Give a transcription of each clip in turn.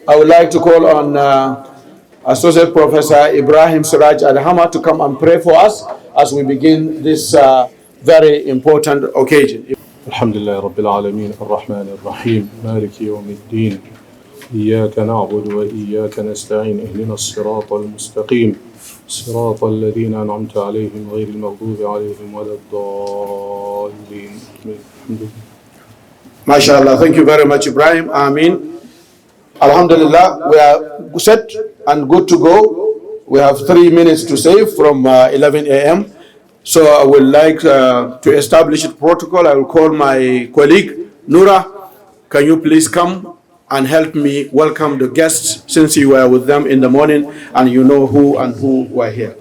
I would like to call on Associate Professor Ibrahim Siraj Adhama to come and pray for us as we begin this very important occasion. الحمد لله رب العالمين الرحمن الرحيم مالك يوم الدين إياك نعبد وإياك نستعين اهدنا الصراط المستقيم صراط الذين أنعمت عليهم غير المغضوب عليهم ولا الضالين. MashaAllah, thank you very much, Ibrahim. Ameen. Alhamdulillah, we are set and good to go. We have 3 minutes to save from 11 a.m. So I would like to establish a protocol. I will call my colleague, Noura. Can you please come and help me welcome the guests, since you were with them in the morning and you know who were here.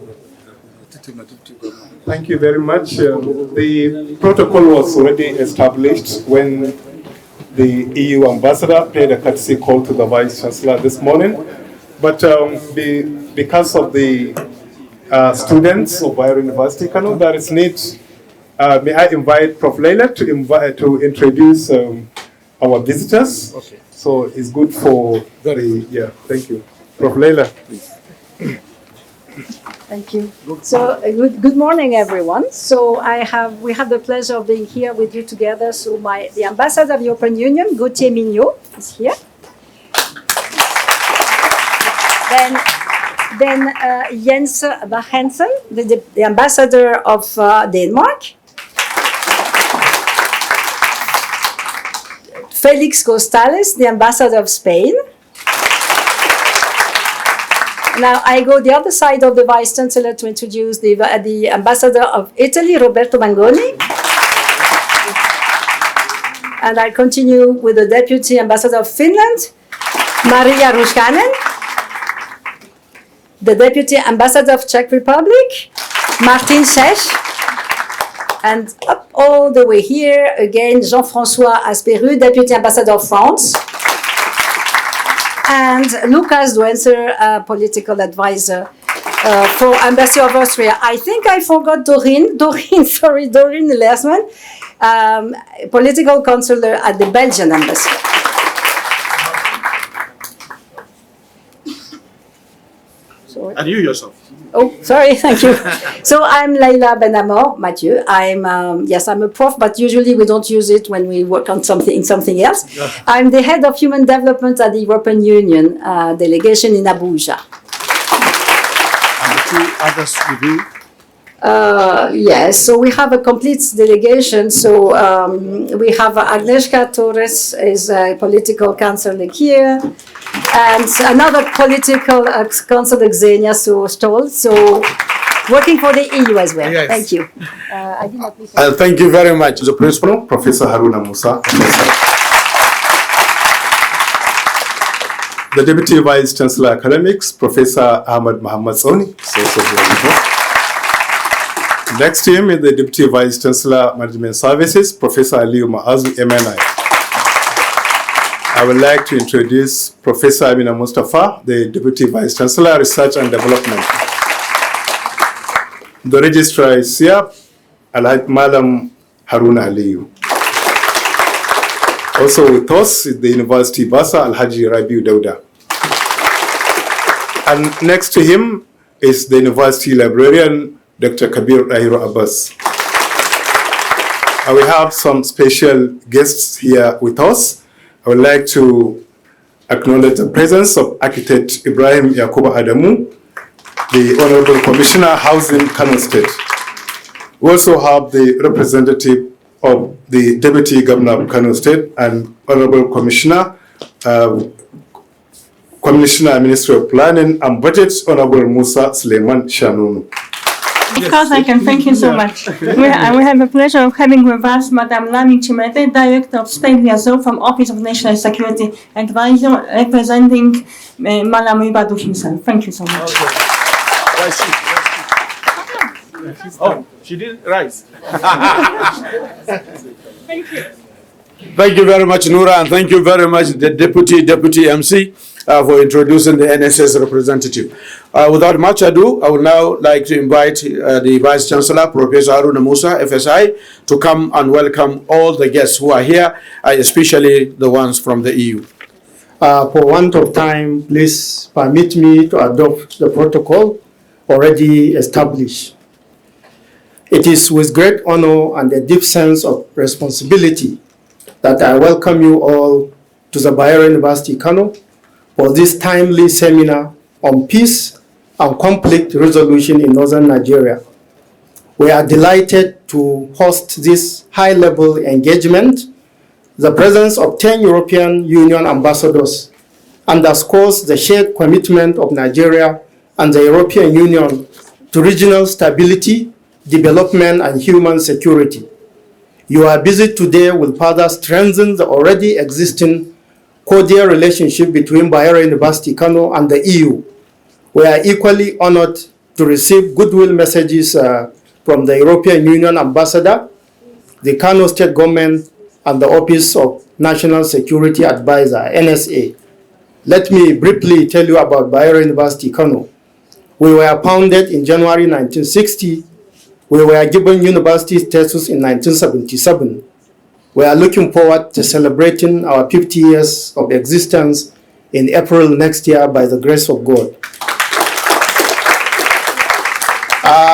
Thank you very much. The protocol was already established when the EU ambassador paid a courtesy call to the Vice Chancellor this morning. But because of the students of Bayero University, Kano, there is need. May I invite Prof. Leila to introduce our visitors? Okay. So it's good for thank you. Prof. Leila, please. Thank you. So good morning, everyone. So we have the pleasure of being here with you together. So the ambassador of the European Union, Gauthier Mignot, is here. Then Jens Bachensen, the ambassador of Denmark. Felix Costales, the ambassador of Spain. Now I go the other side of the Vice Chancellor to introduce the ambassador of Italy, Roberto Mangoni. And I continue with the Deputy Ambassador of Finland, Maria Ruskanen. The Deputy Ambassador of Czech Republic, Martin Sech. And up all the way here, again, Jean-François Asperu, Deputy Ambassador of France. And Lucas Duenser, political advisor for Embassy of Austria. I think I forgot Doreen Lersman, political counselor at the Belgian Embassy. Sorry. And you yourself. Oh, sorry, thank you. So I'm Leila Benamor Mathieu. I'm a prof, but usually we don't use it when we work on something else. I'm the head of human development at the European Union delegation in Abuja. And the two others with you? Yes, so we have a complete delegation. So we have Agnieszka Torres is a political counselor here, and another political counselor, Xenia Stoll, so working for the EU as well. Yes. Thank you. I did not listen. Thank you very much. The principal, Professor Haruna Musa. The Deputy Vice Chancellor Academics, Professor Ahmad Muhammad Soni. Next to him is the Deputy Vice Chancellor Management Services, Professor Aliyu Maazu, MNI. I would like to introduce Professor Amina Mustafa, the Deputy Vice Chancellor, Research and Development. The Registrar is here, Madam Haruna Aliyu. Also with us is the University Basa, Alhaji Rabiu Dauda. And next to him is the University Librarian, Dr. Kabir Rahiro Abbas. We have some special guests here with us. I would like to acknowledge the presence of Architect Ibrahim Yakuba Adamu, the Honorable Commissioner, Housing, Kano State. We also have the representative of the Deputy Governor of Kano State and Honorable Commissioner, Commissioner, Ministry of Planning and Budget, Honorable Musa Suleiman Shanunu. Of course, I can thank you so much. We have the pleasure of having with us Madame Lani Chimete, Director of State Liaison from Office of National Security Advisor, representing Malam Ibadu himself. Thank you so much. Oh, she didn't rise. Thank you. Thank you very much, Noura, and thank you very much, the Deputy MC, for introducing the NSS representative. Without much ado, I would now like to invite the Vice Chancellor, Professor Haruna Musa, FSI, to come and welcome all the guests who are here, especially the ones from the EU. For want of time, please permit me to adopt the protocol already established. It is with great honor and a deep sense of responsibility that I welcome you all to the Bayero University Kano for this timely seminar on peace and conflict resolution in northern Nigeria. We are delighted to host this high-level engagement. The presence of 10 European Union ambassadors underscores the shared commitment of Nigeria and the European Union to regional stability, development, and human security. Your visit today will further strengthen the already existing cordial relationship between Bayero University Kano and the EU. We are equally honored to receive goodwill messages from the European Union Ambassador, the Kano State Government, and the Office of National Security Advisor, NSA. Let me briefly tell you about Bayero University Kano. We were founded in January 1960. We were given university status in 1977. We are looking forward to celebrating our 50 years of existence in April next year by the grace of God.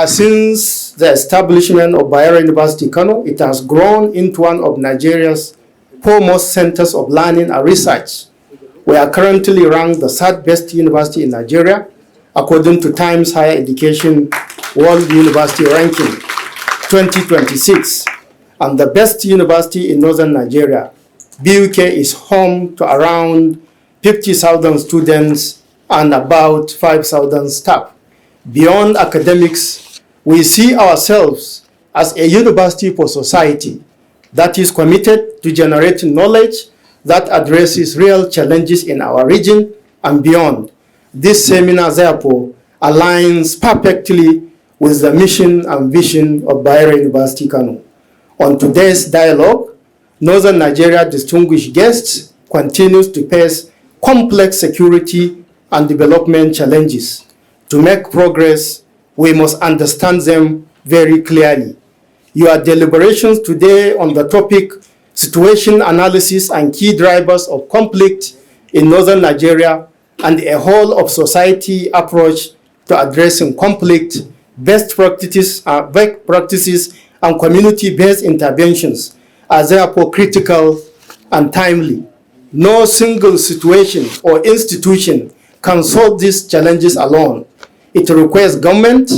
Since the establishment of Bayero University Kano, it has grown into one of Nigeria's foremost centers of learning and research. We are currently ranked the third best university in Nigeria, according to Times Higher Education World University Ranking 2026, and the best university in northern Nigeria. BUK is home to around 50,000 students and about 5,000 staff. Beyond academics, we see ourselves as a university for society that is committed to generating knowledge that addresses real challenges in our region and beyond. This seminar, therefore, aligns perfectly with the mission and vision of Bayero University Kano. On today's dialogue, Northern Nigeria distinguished guests continues to face complex security and development challenges. To make progress, we must understand them very clearly. Your deliberations today on the topic situation analysis and key drivers of conflict in northern Nigeria and a whole of society approach to addressing conflict, best practices and community-based interventions are therefore critical and timely. No single situation or institution can solve these challenges alone. It requires government,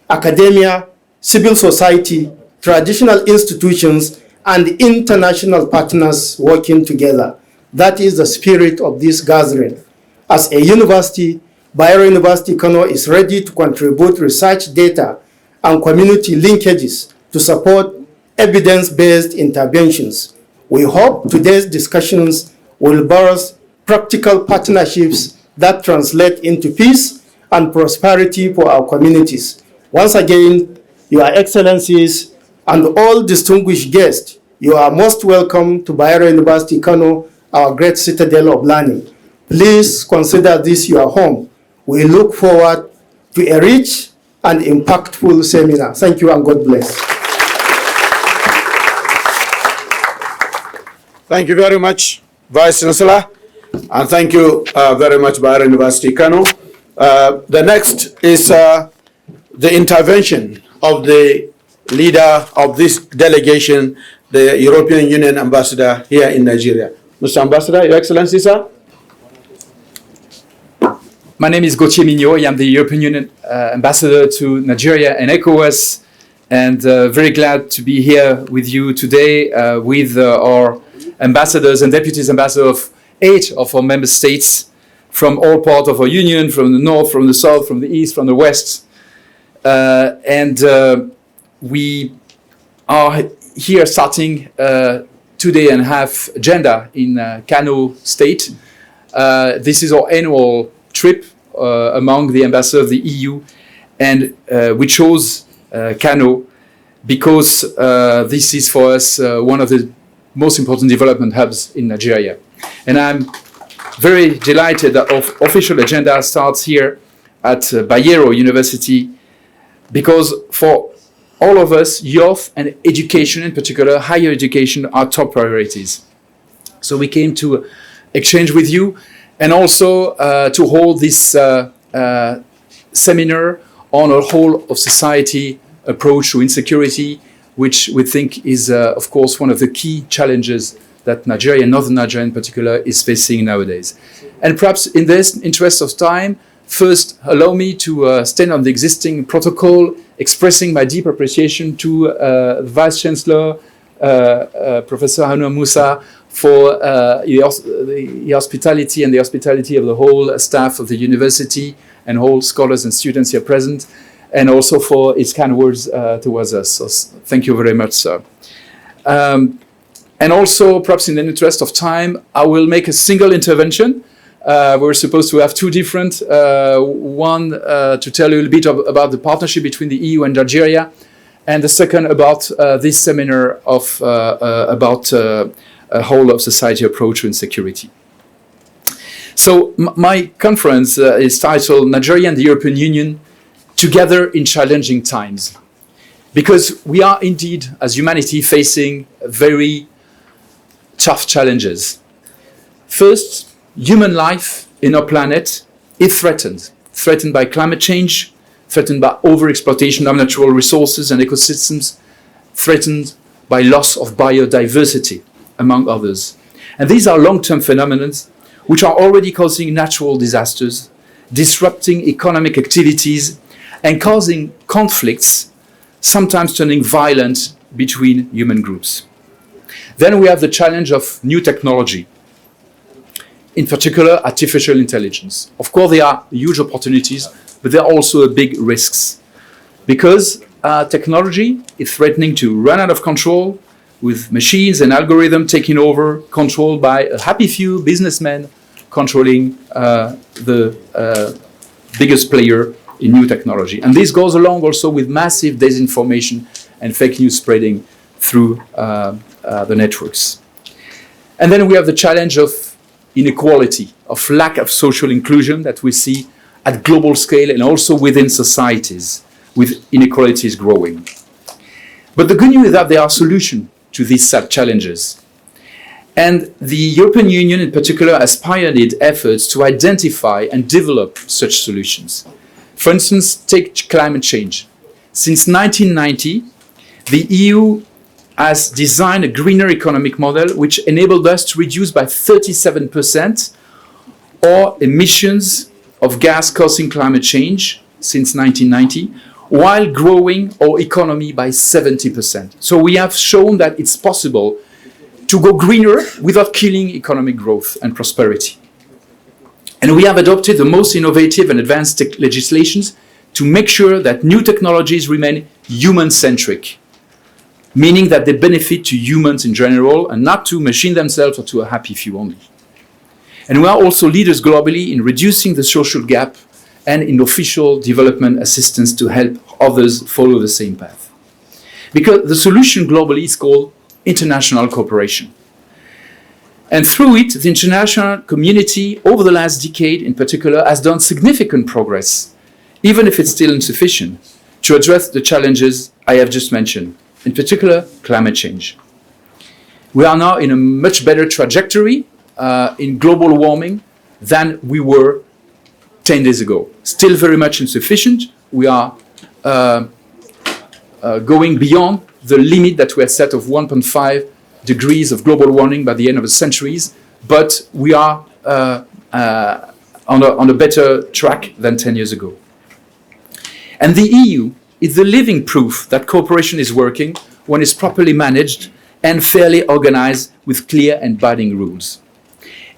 academia, civil society, traditional institutions, and international partners working together. That is the spirit of this gathering. As a university, Bayero University Kano is ready to contribute research data and community linkages to support evidence-based interventions. We hope today's discussions will birth practical partnerships that translate into peace and prosperity for our communities. Once again, Your Excellencies and all distinguished guests, you are most welcome to Bayero University Kano, our great citadel of learning. Please consider this your home. We look forward to a rich and impactful seminar. Thank you and God bless. Thank you very much, Vice Chancellor, and thank you very much, Bayero University Kano. The next is the intervention of the leader of this delegation, the European Union Ambassador here in Nigeria. Mr. Ambassador, Your Excellency, sir. My name is Gauthier Mignot. I am the European Union Ambassador to Nigeria and ECOWAS, and very glad to be here with you today with our ambassadors and deputies ambassadors of 8 of our member states from all parts of our union, from the north, from the south, from the east, from the west. We are here starting today and have agenda in Kano State. This is our annual trip among the ambassadors of the EU, and we chose Kano because this is for us one of the most important development hubs in Nigeria. And I'm very delighted that our official agenda starts here at Bayero University, because for all of us, youth and education, in particular higher education, are top priorities. So we came to exchange with you and also to hold this seminar on a whole of society approach to insecurity, which we think is, of course, one of the key challenges that Nigeria, Northern Nigeria in particular, is facing nowadays. And perhaps in this interest of time, first allow me to stand on the existing protocol, expressing my deep appreciation to the Vice Chancellor, Professor Hanua Musa, for the hospitality and the hospitality of the whole staff of the university and all scholars and students here present, and also for his kind words towards us. So thank you very much, sir. And also, perhaps in the interest of time, I will make a single intervention. We're supposed to have two different, one to tell you a little bit about the partnership between the EU and Nigeria, and the second about this seminar of about a whole of society approach to insecurity. So my conference is titled Nigeria and the European Union Together in Challenging Times, because we are indeed, as humanity, facing very tough challenges. First, human life in our planet is threatened by climate change, threatened by overexploitation of natural resources and ecosystems, threatened by loss of biodiversity, among others. And these are long-term phenomena which are already causing natural disasters, disrupting economic activities, and causing conflicts, sometimes turning violent between human groups. Then we have the challenge of new technology, in particular artificial intelligence. Of course, there are huge opportunities, but there are also big risks, because technology is threatening to run out of control, with machines and algorithms taking over, controlled by a happy few businessmen controlling the biggest player in new technology. And this goes along also with massive disinformation and fake news spreading through the networks. And then we have the challenge of inequality, of lack of social inclusion that we see at global scale and also within societies, with inequalities growing. But the good news is that there are solutions to these challenges. And the European Union in particular has pioneered efforts to identify and develop such solutions. For instance, take climate change. Since 1990, the EU has designed a greener economic model which enabled us to reduce by 37% our emissions of gas causing climate change since 1990, while growing our economy by 70%. So we have shown that it's possible to go greener without killing economic growth and prosperity. And we have adopted the most innovative and advanced legislations to make sure that new technologies remain human-centric, meaning that they benefit to humans in general and not to machines themselves or to a happy few only. And we are also leaders globally in reducing the social gap and in official development assistance to help others follow the same path. Because the solution globally is called international cooperation. And through it, the international community, over the last decade in particular, has done significant progress, even if it's still insufficient, to address the challenges I have just mentioned, in particular, climate change. We are now in a much better trajectory in global warming than we were 10 days ago. Still very much insufficient. We are going beyond the limit that we had set of 1.5 degrees of global warming by the end of the centuries, but we are on a better track than 10 years ago. And the EU is the living proof that cooperation is working when it's properly managed and fairly organized with clear and binding rules.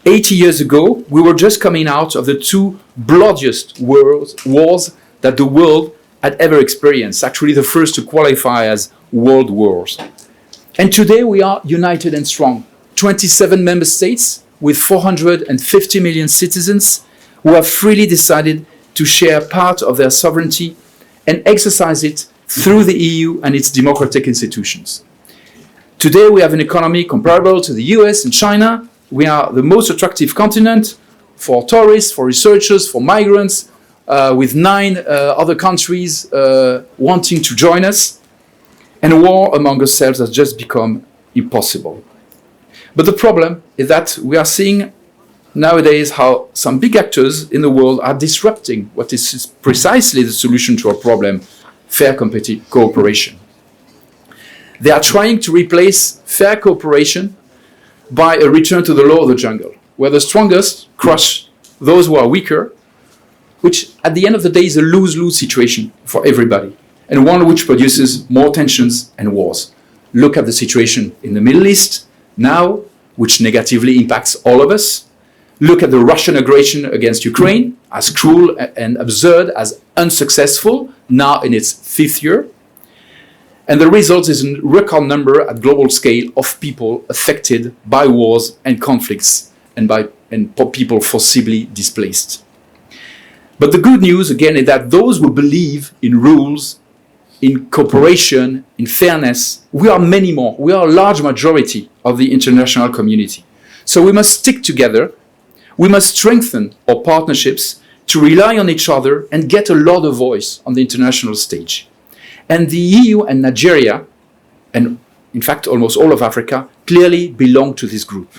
80 years ago, we were just coming out of the two bloodiest wars that the world had ever experienced, actually the first to qualify as world wars. And today we are united and strong. 27 member states with 450 million citizens who have freely decided to share part of their sovereignty and exercise it through the EU and its democratic institutions. Today we have an economy comparable to the US and China. We are the most attractive continent for tourists, for researchers, for migrants, with 9 other countries wanting to join us. And war among ourselves has just become impossible. But the problem is that we are seeing nowadays how some big actors in the world are disrupting what is precisely the solution to our problem, fair cooperation. They are trying to replace fair cooperation by a return to the law of the jungle, where the strongest crush those who are weaker, which at the end of the day is a lose-lose situation for everybody, and one which produces more tensions and wars. Look at the situation in the Middle East now, which negatively impacts all of us. Look at the Russian aggression against Ukraine, as cruel and absurd, as unsuccessful, now in its 5th year. And the result is a record number at global scale of people affected by wars and conflicts and by people forcibly displaced. But the good news, again, is that those who believe in rules, in cooperation, in fairness, we are many more. We are a large majority of the international community. So we must stick together. We must strengthen our partnerships to rely on each other and get a louder voice on the international stage. And the EU and Nigeria, and in fact almost all of Africa, clearly belong to this group.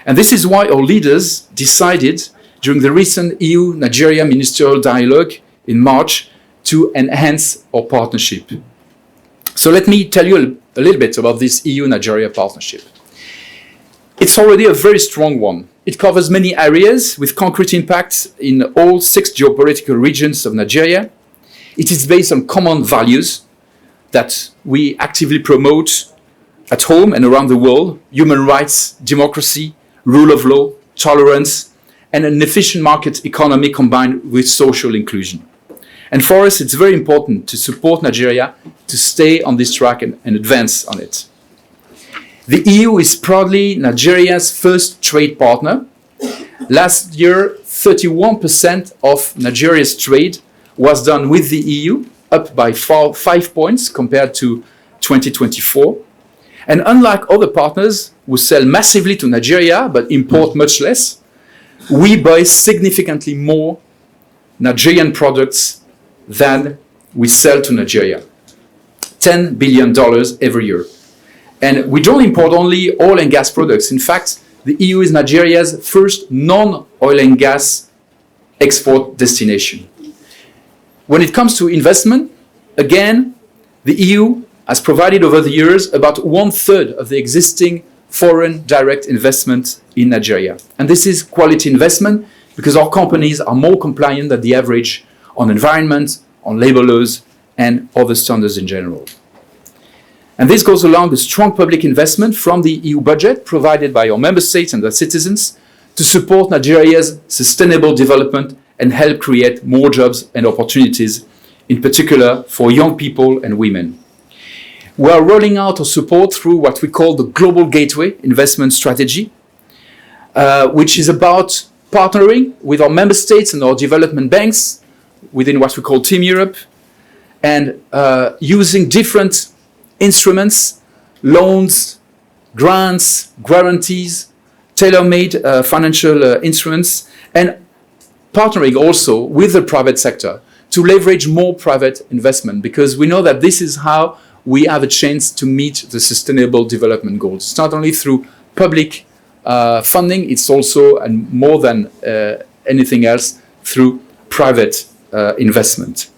And this is why our leaders decided during the recent EU-Nigeria ministerial dialogue in March to enhance our partnership. So let me tell you a little bit about this EU-Nigeria partnership. It's already a very strong one. It covers many areas with concrete impacts in all 6 geopolitical regions of Nigeria. It is based on common values that we actively promote at home and around the world: human rights, democracy, rule of law, tolerance, and an efficient market economy combined with social inclusion. And for us, it's very important to support Nigeria to stay on this track and advance on it. The EU is proudly Nigeria's first trade partner. Last year, 31% of Nigeria's trade was done with the EU, up by 5 points compared to 2024. And unlike other partners who sell massively to Nigeria but import much less, we buy significantly more Nigerian products than we sell to Nigeria. $10 billion every year. And we don't import only oil and gas products. In fact, the EU is Nigeria's first non-oil and gas export destination. When it comes to investment, again, the EU has provided over the years about 1/3 of the existing foreign direct investment in Nigeria. And this is quality investment because our companies are more compliant than the average on environment, on labor laws, and other standards in general. And this goes along with strong public investment from the EU budget provided by our member states and their citizens to support Nigeria's sustainable development and help create more jobs and opportunities, in particular for young people and women. We are rolling out our support through what we call the Global Gateway Investment Strategy, which is about partnering with our member states and our development banks within what we call Team Europe, and using different instruments, loans, grants, guarantees, tailor-made financial instruments, and partnering also with the private sector to leverage more private investment, because we know that this is how we have a chance to meet the sustainable development goals. It's not only through public funding, it's also, and more than anything else, through private investment.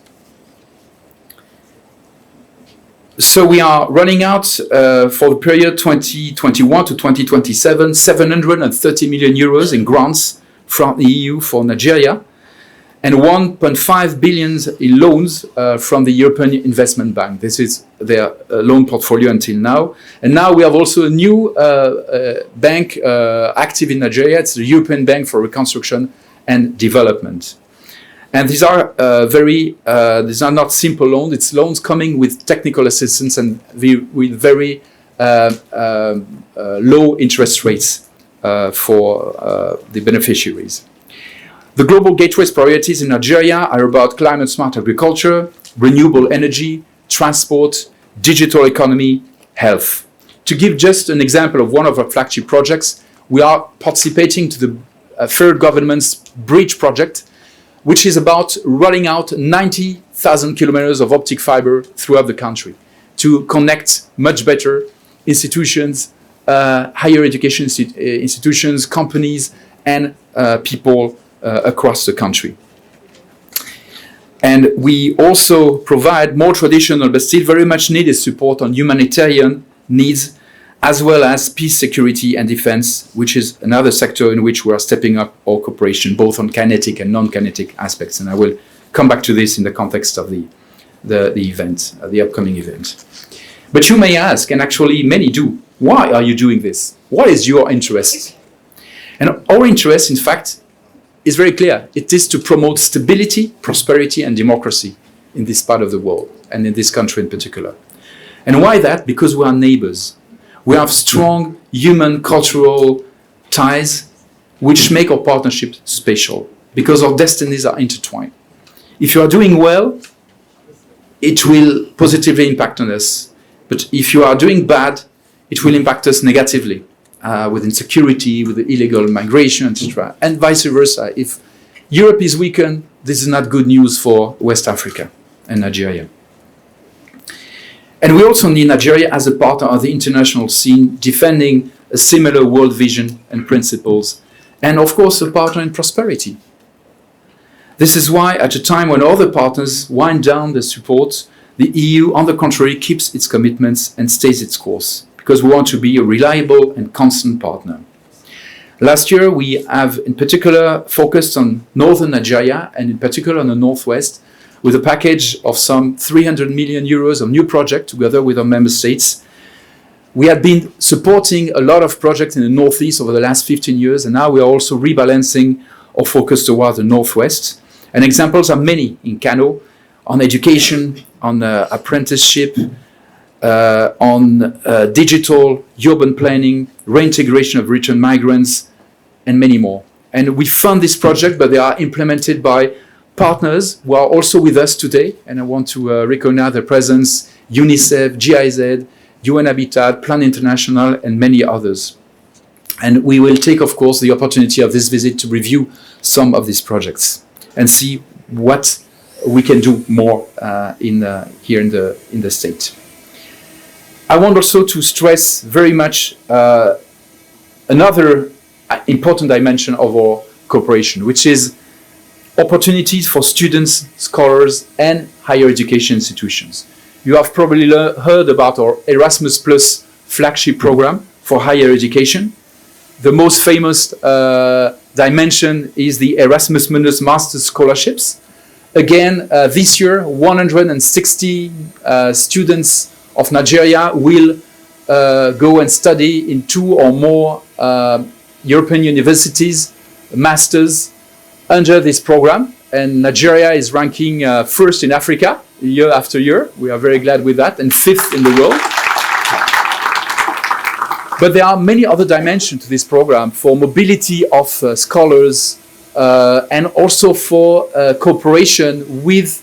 So we are running out for the period 2021 to 2027, 730 million euros in grants from the EU for Nigeria, and 1.5 billion in loans from the European Investment Bank. This is their loan portfolio until now. And now we have also a new bank active in Nigeria. It's the European Bank for Reconstruction and Development. And these are these are not simple loans. It's loans coming with technical assistance and with very low interest rates for the beneficiaries. The Global Gateway's priorities in Nigeria are about climate-smart agriculture, renewable energy, transport, digital economy, health. To give just an example of one of our flagship projects, we are participating to the third government's bridge project, which is about rolling out 90,000 kilometers of optic fiber throughout the country to connect much better institutions, higher education institutions, companies, and people across the country. And we also provide more traditional but still very much needed support on humanitarian needs, as well as peace, security, and defense, which is another sector in which we are stepping up our cooperation, both on kinetic and non-kinetic aspects. And I will come back to this in the context of the event, the upcoming event. But you may ask, and actually many do, why are you doing this? What is your interest? And our interest, in fact, is very clear. It is to promote stability, prosperity, and democracy in this part of the world, and in this country in particular. And why that? Because we are neighbors. We have strong human cultural ties which make our partnership special, because our destinies are intertwined. If you are doing well, it will positively impact on us. But if you are doing bad, it will impact us negatively, with insecurity, with the illegal migration, etc. And vice versa. If Europe is weakened, this is not good news for West Africa and Nigeria. And we also need Nigeria as a partner of the international scene, defending a similar world vision and principles, and of course a partner in prosperity. This is why, at a time when other partners wind down their support, the EU, on the contrary, keeps its commitments and stays its course, because we want to be a reliable and constant partner. Last year, we have in particular focused on northern Nigeria, and in particular on the northwest, with a package of some 300 million euros of new projects together with our member states. We had been supporting a lot of projects in the northeast over the last 15 years, and now we are also rebalancing our focus towards the northwest. And examples are many in Kano, on education, on apprenticeship, on digital, urban planning, reintegration of returned migrants, and many more. And we fund this project, but they are implemented by partners who are also with us today. And I want to recognize their presence: UNICEF, GIZ, UN Habitat, Plan International, and many others. And we will take, of course, the opportunity of this visit to review some of these projects and see what we can do more here in the state. I want also to stress very much another important dimension of our cooperation, which is opportunities for students, scholars, and higher education institutions. You have probably heard about our Erasmus Plus flagship program for higher education. The most famous dimension is the Erasmus Mundus Master's Scholarships. Again, this year, 160 students of Nigeria will go and study in 2 or more European universities, masters, under this program. And Nigeria is ranking first in Africa year after year. We are very glad with that, and 5th in the world. But there are many other dimensions to this program for mobility of scholars and also for cooperation with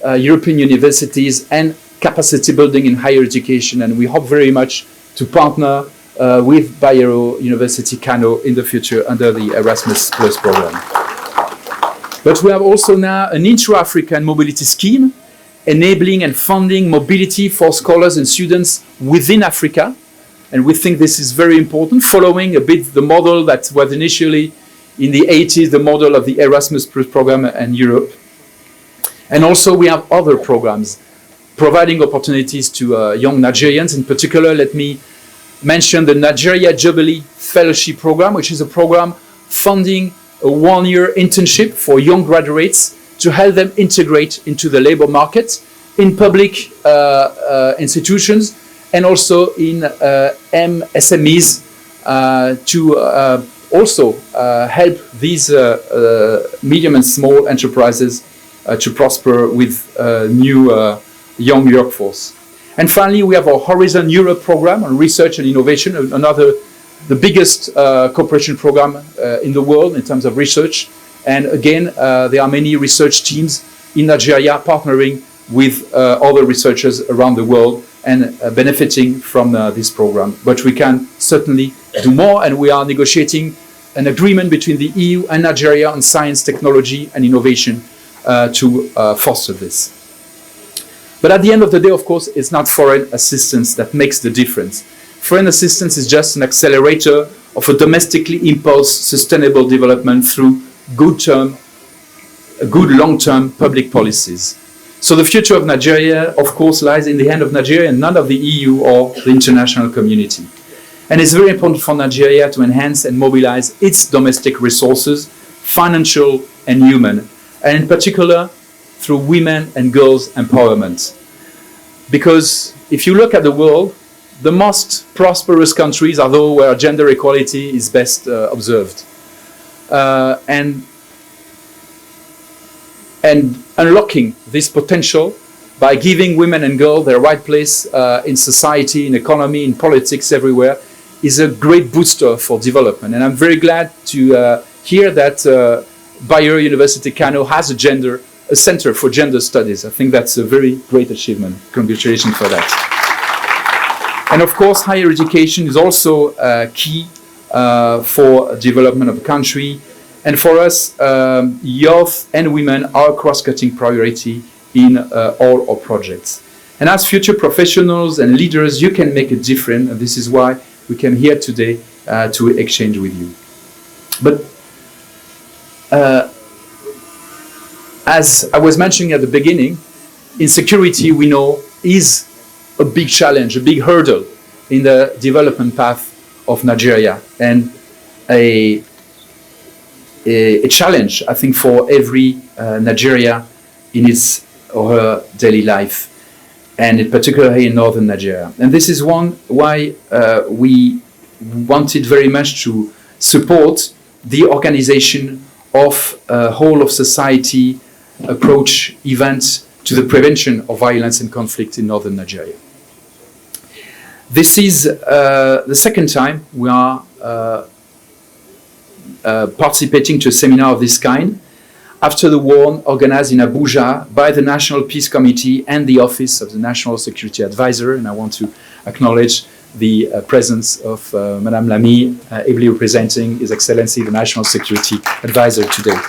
European universities and capacity building in higher education. And we hope very much to partner with Bayero University Kano in the future under the Erasmus Plus program. But we have also now an intra-African mobility scheme enabling and funding mobility for scholars and students within Africa. And we think this is very important, following a bit the model that was initially in the 80s, the model of the Erasmus Plus program in Europe. And also we have other programs providing opportunities to young Nigerians. In particular, let me mention the Nigeria Jubilee Fellowship Program, which is a program funding a 1-year internship for young graduates to help them integrate into the labor market in public institutions and also in MSMEs to also help these medium and small enterprises to prosper with new young workforce. And finally, we have our Horizon Europe program on research and innovation, the biggest cooperation program in the world in terms of research. And again, there are many research teams in Nigeria partnering with other researchers around the world and benefiting from this program. But we can certainly do more, and we are negotiating an agreement between the EU and Nigeria on science, technology, and innovation to foster this. But at the end of the day, of course, it's not foreign assistance that makes the difference. Foreign assistance is just an accelerator of a domestically impulsed sustainable development through good long-term public policies. So the future of Nigeria, of course, lies in the hand of Nigeria and none of the EU or the international community. And it's very important for Nigeria to enhance and mobilize its domestic resources, financial and human, and in particular through women and girls empowerment. Because if you look at the world, the most prosperous countries are those where gender equality is best observed. And unlocking this potential by giving women and girls their right place in society, in economy, in politics, everywhere, is a great booster for development. And I'm very glad to hear that Bayer University Kano has a center for gender studies. I think that's a very great achievement. Congratulations for that. And of course, higher education is also key for development of the country. And for us, youth and women are a cross-cutting priority in all our projects. And as future professionals and leaders, you can make a difference. And this is why we came here today to exchange with you. But as I was mentioning at the beginning, insecurity, we know, is a big challenge, a big hurdle in the development path of Nigeria, and a challenge, I think, for every Nigeria in his or her daily life, and in particular in northern Nigeria. And this is why we wanted very much to support the organization of a whole of society approach events to the prevention of violence and conflict in northern Nigeria. This is the second time we are participating to a seminar of this kind, after the one organized in Abuja by the National Peace Committee and the Office of the National Security Advisor. And I want to acknowledge the presence of Madame Lamy, ably representing His Excellency the National Security Advisor today.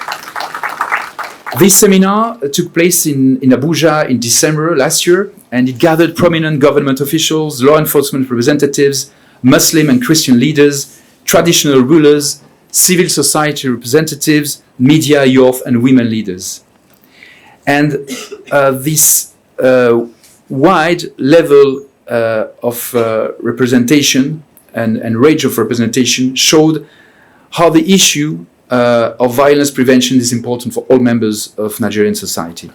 This seminar took place in Abuja in December last year, and it gathered prominent government officials, law enforcement representatives, Muslim and Christian leaders, traditional rulers, civil society representatives, media, youth, and women leaders. And this wide level of representation and range of representation showed how the issue of violence prevention is important for all members of Nigerian society.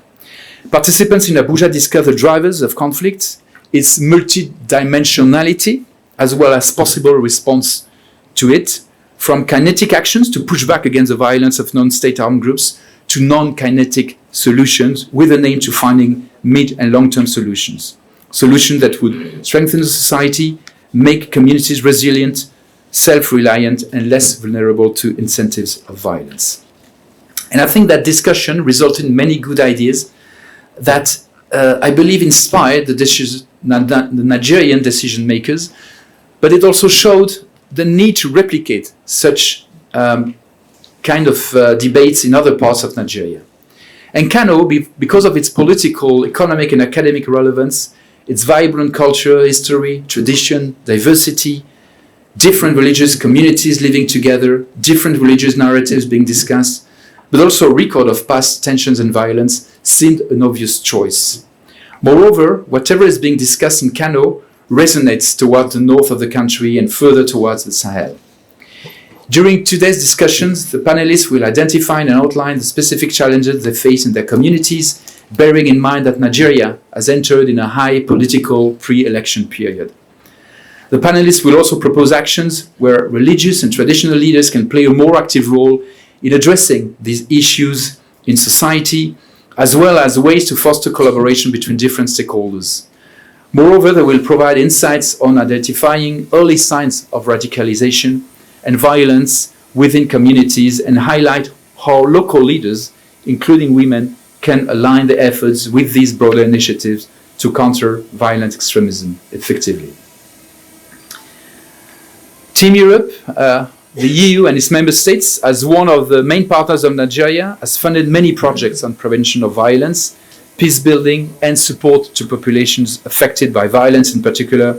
Participants in Abuja discussed the drivers of conflicts, its multidimensionality, as well as possible response to it, from kinetic actions to push back against the violence of non-state armed groups to non-kinetic solutions with an aim to finding mid- and long-term solutions. Solutions that would strengthen the society, make communities resilient, self-reliant, and less vulnerable to incentives of violence. And I think that discussion resulted in many good ideas that I believe inspired the Nigerian decision makers, but it also showed the need to replicate such kind of debates in other parts of Nigeria. And Kano, because of its political, economic, and academic relevance, its vibrant culture, history, tradition, diversity, different religious communities living together, different religious narratives being discussed, but also a record of past tensions and violence, seemed an obvious choice. Moreover, whatever is being discussed in Kano resonates towards the north of the country and further towards the Sahel. During today's discussions, the panelists will identify and outline the specific challenges they face in their communities, bearing in mind that Nigeria has entered in a high political pre-election period. The panelists will also propose actions where religious and traditional leaders can play a more active role in addressing these issues in society, as well as ways to foster collaboration between different stakeholders. Moreover, they will provide insights on identifying early signs of radicalization and violence within communities and highlight how local leaders, including women, can align their efforts with these broader initiatives to counter violent extremism effectively. Team Europe, the EU and its member states, as one of the main partners of Nigeria, has funded many projects on prevention of violence, peace building, and support to populations affected by violence, in particular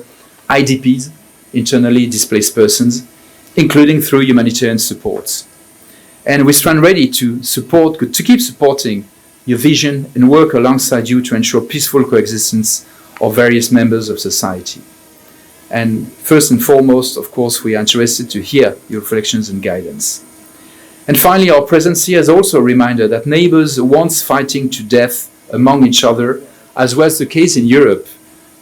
IDPs, internally displaced persons, including through humanitarian support. And we stand ready to keep supporting your vision and work alongside you to ensure peaceful coexistence of various members of society. And first and foremost, of course, we are interested to hear your reflections and guidance. And finally, our presence here is also a reminder that neighbors once fighting to death among each other, as was the case in Europe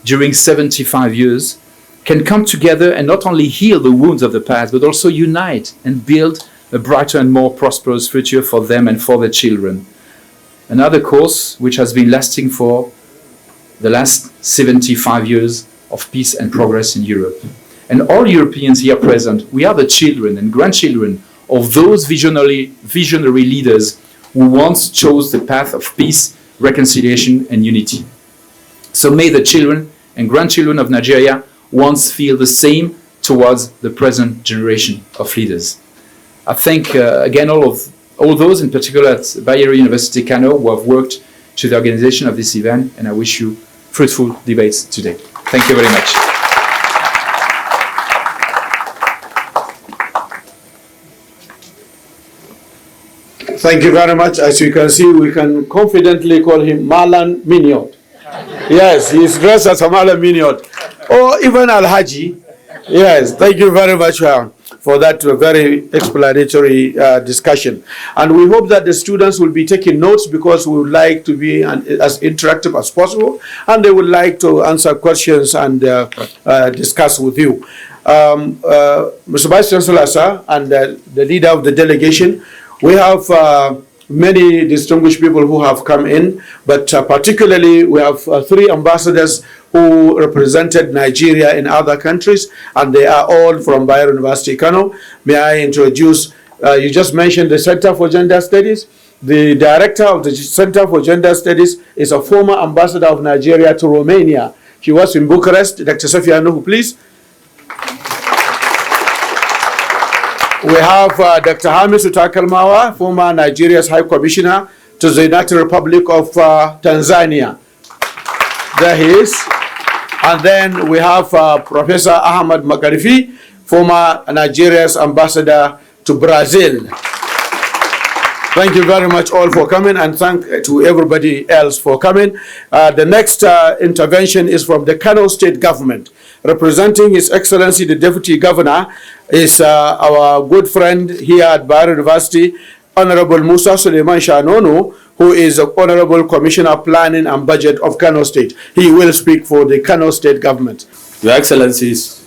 during 75 years, can come together and not only heal the wounds of the past, but also unite and build a brighter and more prosperous future for them and for their children. Another cause which has been lasting for the last 75 years of peace and progress in Europe. And all Europeans here present, we are the children and grandchildren of those visionary leaders who once chose the path of peace, reconciliation, and unity. So may the children and grandchildren of Nigeria once feel the same towards the present generation of leaders. I thank again all those, in particular at Bayero University Kano, who have worked to the organization of this event, and I wish you fruitful debates today. Thank you very much. Thank you very much. As you can see, we can confidently call him Malan Miniot. Yes, he's dressed as a Malan Miniot. Or even Al-Haji. Yes, thank you very much for that very explanatory discussion. And we hope that the students will be taking notes, because we would like to be as interactive as possible, and they would like to answer questions and discuss with you. Mr. Vice Chancellor, sir, and the leader of the delegation, we have many distinguished people who have come in, but particularly we have 3 ambassadors who represented Nigeria in other countries, and they are all from Bayero University Kano. May I introduce, you just mentioned the Center for Gender Studies. The director of the Center for Gender Studies is a former ambassador of Nigeria to Romania. She was in Bucharest. Dr. Safia Nuhu, please. We have Dr. Hamis Utakalmawa, former Nigeria's High Commissioner to the United Republic of Tanzania. There he is. And then we have Professor Ahmad Magarifi, former Nigeria's ambassador to Brazil. Thank you very much all for coming, and thank to everybody else for coming. The next intervention is from the Kano State Government. Representing His Excellency the Deputy Governor is our good friend here at Bayero University, Honorable Musa Suleiman Shanono, who is the Honorable Commissioner Planning and Budget of Kano State. He will speak for the Kano State Government. Your Excellencies,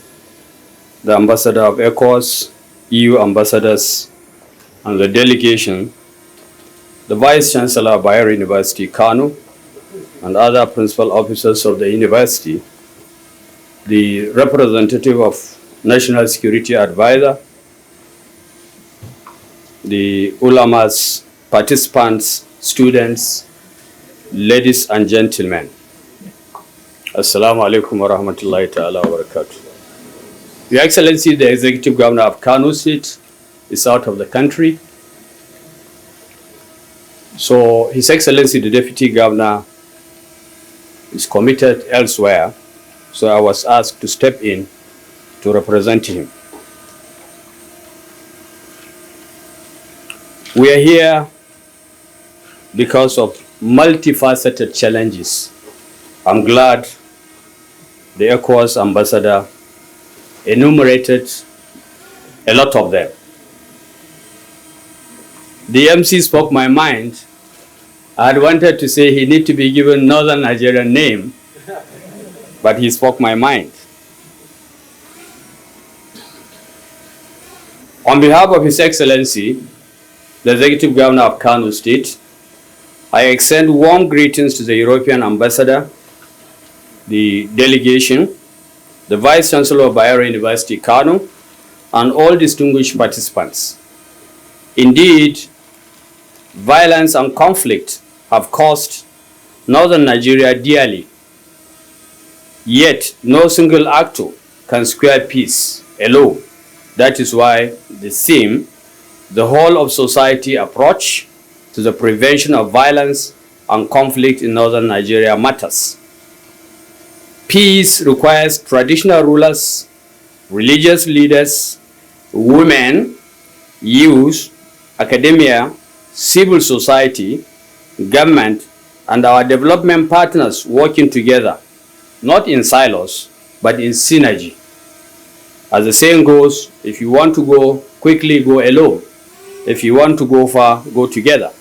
the Ambassador of ECOWAS, EU ambassadors, and the delegation, the Vice Chancellor of Bayero University Kano, and other principal officers of the university, the representative of National Security Advisor, the ulamas, participants, students, ladies and gentlemen. Assalamu alaikum wa rahmatullahi ta'ala wa barakatuh. Your Excellency, the Executive Governor of Kano State is out of the country. So His Excellency, the Deputy Governor, is committed elsewhere. So I was asked to step in to represent him. We are here because of multifaceted challenges. I'm glad the ECOWAS ambassador enumerated a lot of them. The MC spoke my mind. I had wanted to say he need to be given Northern Nigerian name, but he spoke my mind. On behalf of His Excellency, the Executive Governor of Kano State, I extend warm greetings to the European Ambassador, the delegation, the Vice Chancellor of Bayero University Kano, and all distinguished participants. Indeed, violence and conflict have cost northern Nigeria dearly. Yet, no single actor can square peace alone. That is why the theme, the whole of society approach to the prevention of violence and conflict in northern Nigeria matters. Peace requires traditional rulers, religious leaders, women, youth, academia, civil society, government, and our development partners working together, not in silos, but in synergy. As the saying goes, if you want to go quickly, go alone. If you want to go far, go together.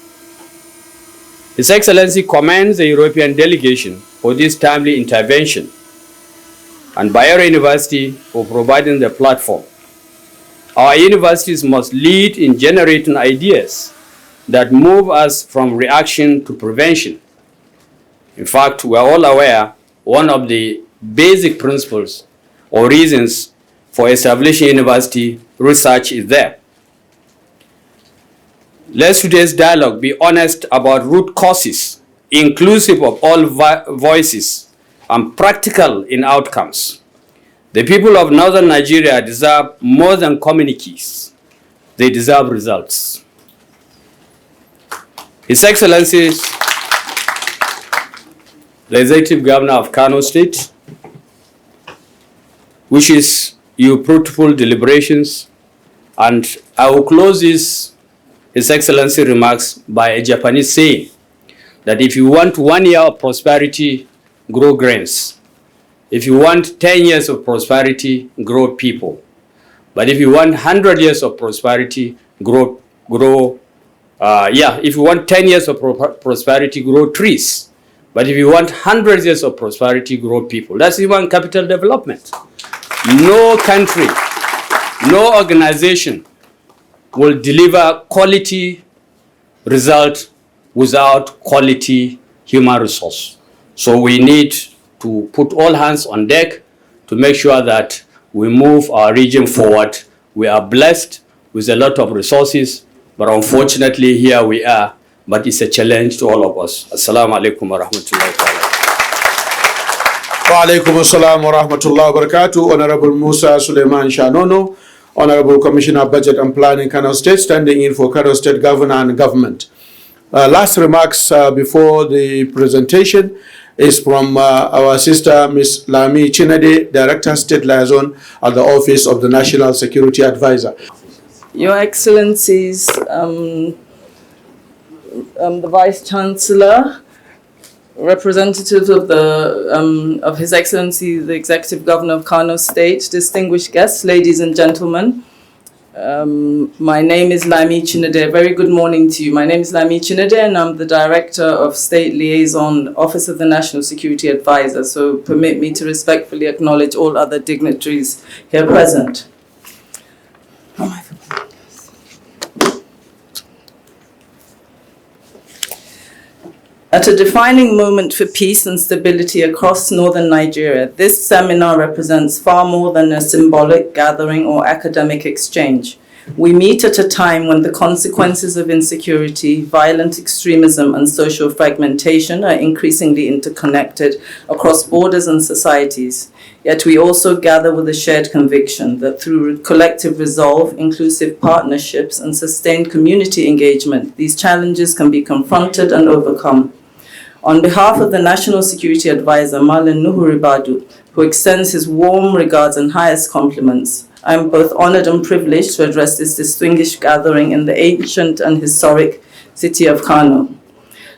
His Excellency commends the European delegation for this timely intervention and Bayero University for providing the platform. Our universities must lead in generating ideas that move us from reaction to prevention. In fact, we are all aware one of the basic principles or reasons for establishing university research is there. Let today's dialogue be honest about root causes, inclusive of all voices, and practical in outcomes. The people of northern Nigeria deserve more than communiques. They deserve results. His Excellencies, the Executive Governor of Kano State, wishes you fruitful deliberations, and I will close His Excellency remarks by a Japanese saying that if you want 1 year of prosperity, grow grains. If you want 10 years of prosperity, grow people. But if you want 100 years of prosperity, if you want 10 years of prosperity, grow trees. But if you want 100 years of prosperity, grow people. That's human capital development. No country, no organization will deliver quality result without quality human resource. So we need to put all hands on deck to make sure that we move our region forward. We are blessed with a lot of resources, but unfortunately here we are, but it's a challenge to all of us. Assalamu alaikum wa rahmatullahi wa barakatuh. Wa alaikum assalam wa rahmatullahi wa barakatuh. Honorable Musa Suleiman Shanono, Honorable Commissioner Budget and Planning, Kano State, standing in for Kano State Governor and Government. Last remarks before the presentation is from our sister, Ms. Lami Chinede, Director State Liaison at the Office of the National Security Advisor. Your Excellencies, the Vice Chancellor, representatives of His Excellency, the Executive Governor of Kano State, distinguished guests, ladies and gentlemen. My name is Lami Chinede. Very good morning to you. My name is Lami Chinede and I'm the Director of State Liaison, Office of the National Security Advisor. So permit me to respectfully acknowledge all other dignitaries here present. At a defining moment for peace and stability across northern Nigeria, this seminar represents far more than a symbolic gathering or academic exchange. We meet at a time when the consequences of insecurity, violent extremism, and social fragmentation are increasingly interconnected across borders and societies. Yet we also gather with a shared conviction that through collective resolve, inclusive partnerships, and sustained community engagement, these challenges can be confronted and overcome. On behalf of the National Security Advisor, Malan Nuhu Ribadu, who extends his warm regards and highest compliments, I am both honored and privileged to address this distinguished gathering in the ancient and historic city of Kano.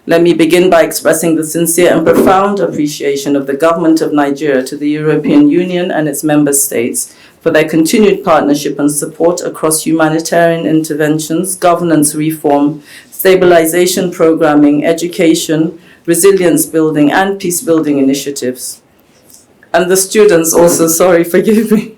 Let me begin by expressing the sincere and profound appreciation of the government of Nigeria to the European Union and its member states for their continued partnership and support across humanitarian interventions, governance reform, stabilization programming, education, resilience building, and peace building initiatives. And the students also, sorry, forgive me,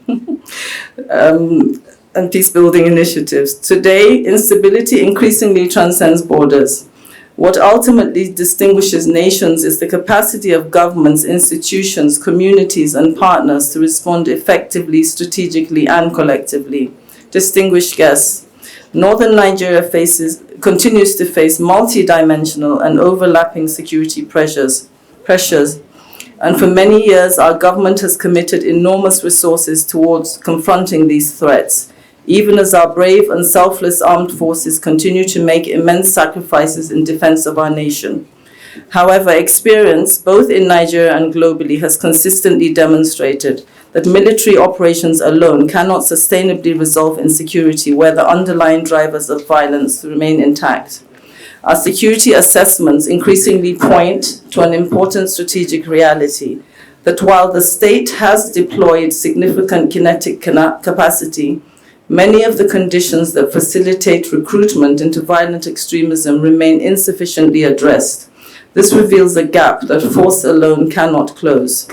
and peace building initiatives. Today, instability increasingly transcends borders. What ultimately distinguishes nations is the capacity of governments, institutions, communities, and partners to respond effectively, strategically, and collectively. Distinguished guests, Northern Nigeria continues to face multi-dimensional and overlapping security pressures. And for many years, our government has committed enormous resources towards confronting these threats, even as our brave and selfless armed forces continue to make immense sacrifices in defense of our nation. However, experience, both in Nigeria and globally, has consistently demonstrated that military operations alone cannot sustainably resolve insecurity where the underlying drivers of violence remain intact. Our security assessments increasingly point to an important strategic reality that while the state has deployed significant kinetic capacity, many of the conditions that facilitate recruitment into violent extremism remain insufficiently addressed. This reveals a gap that force alone cannot close.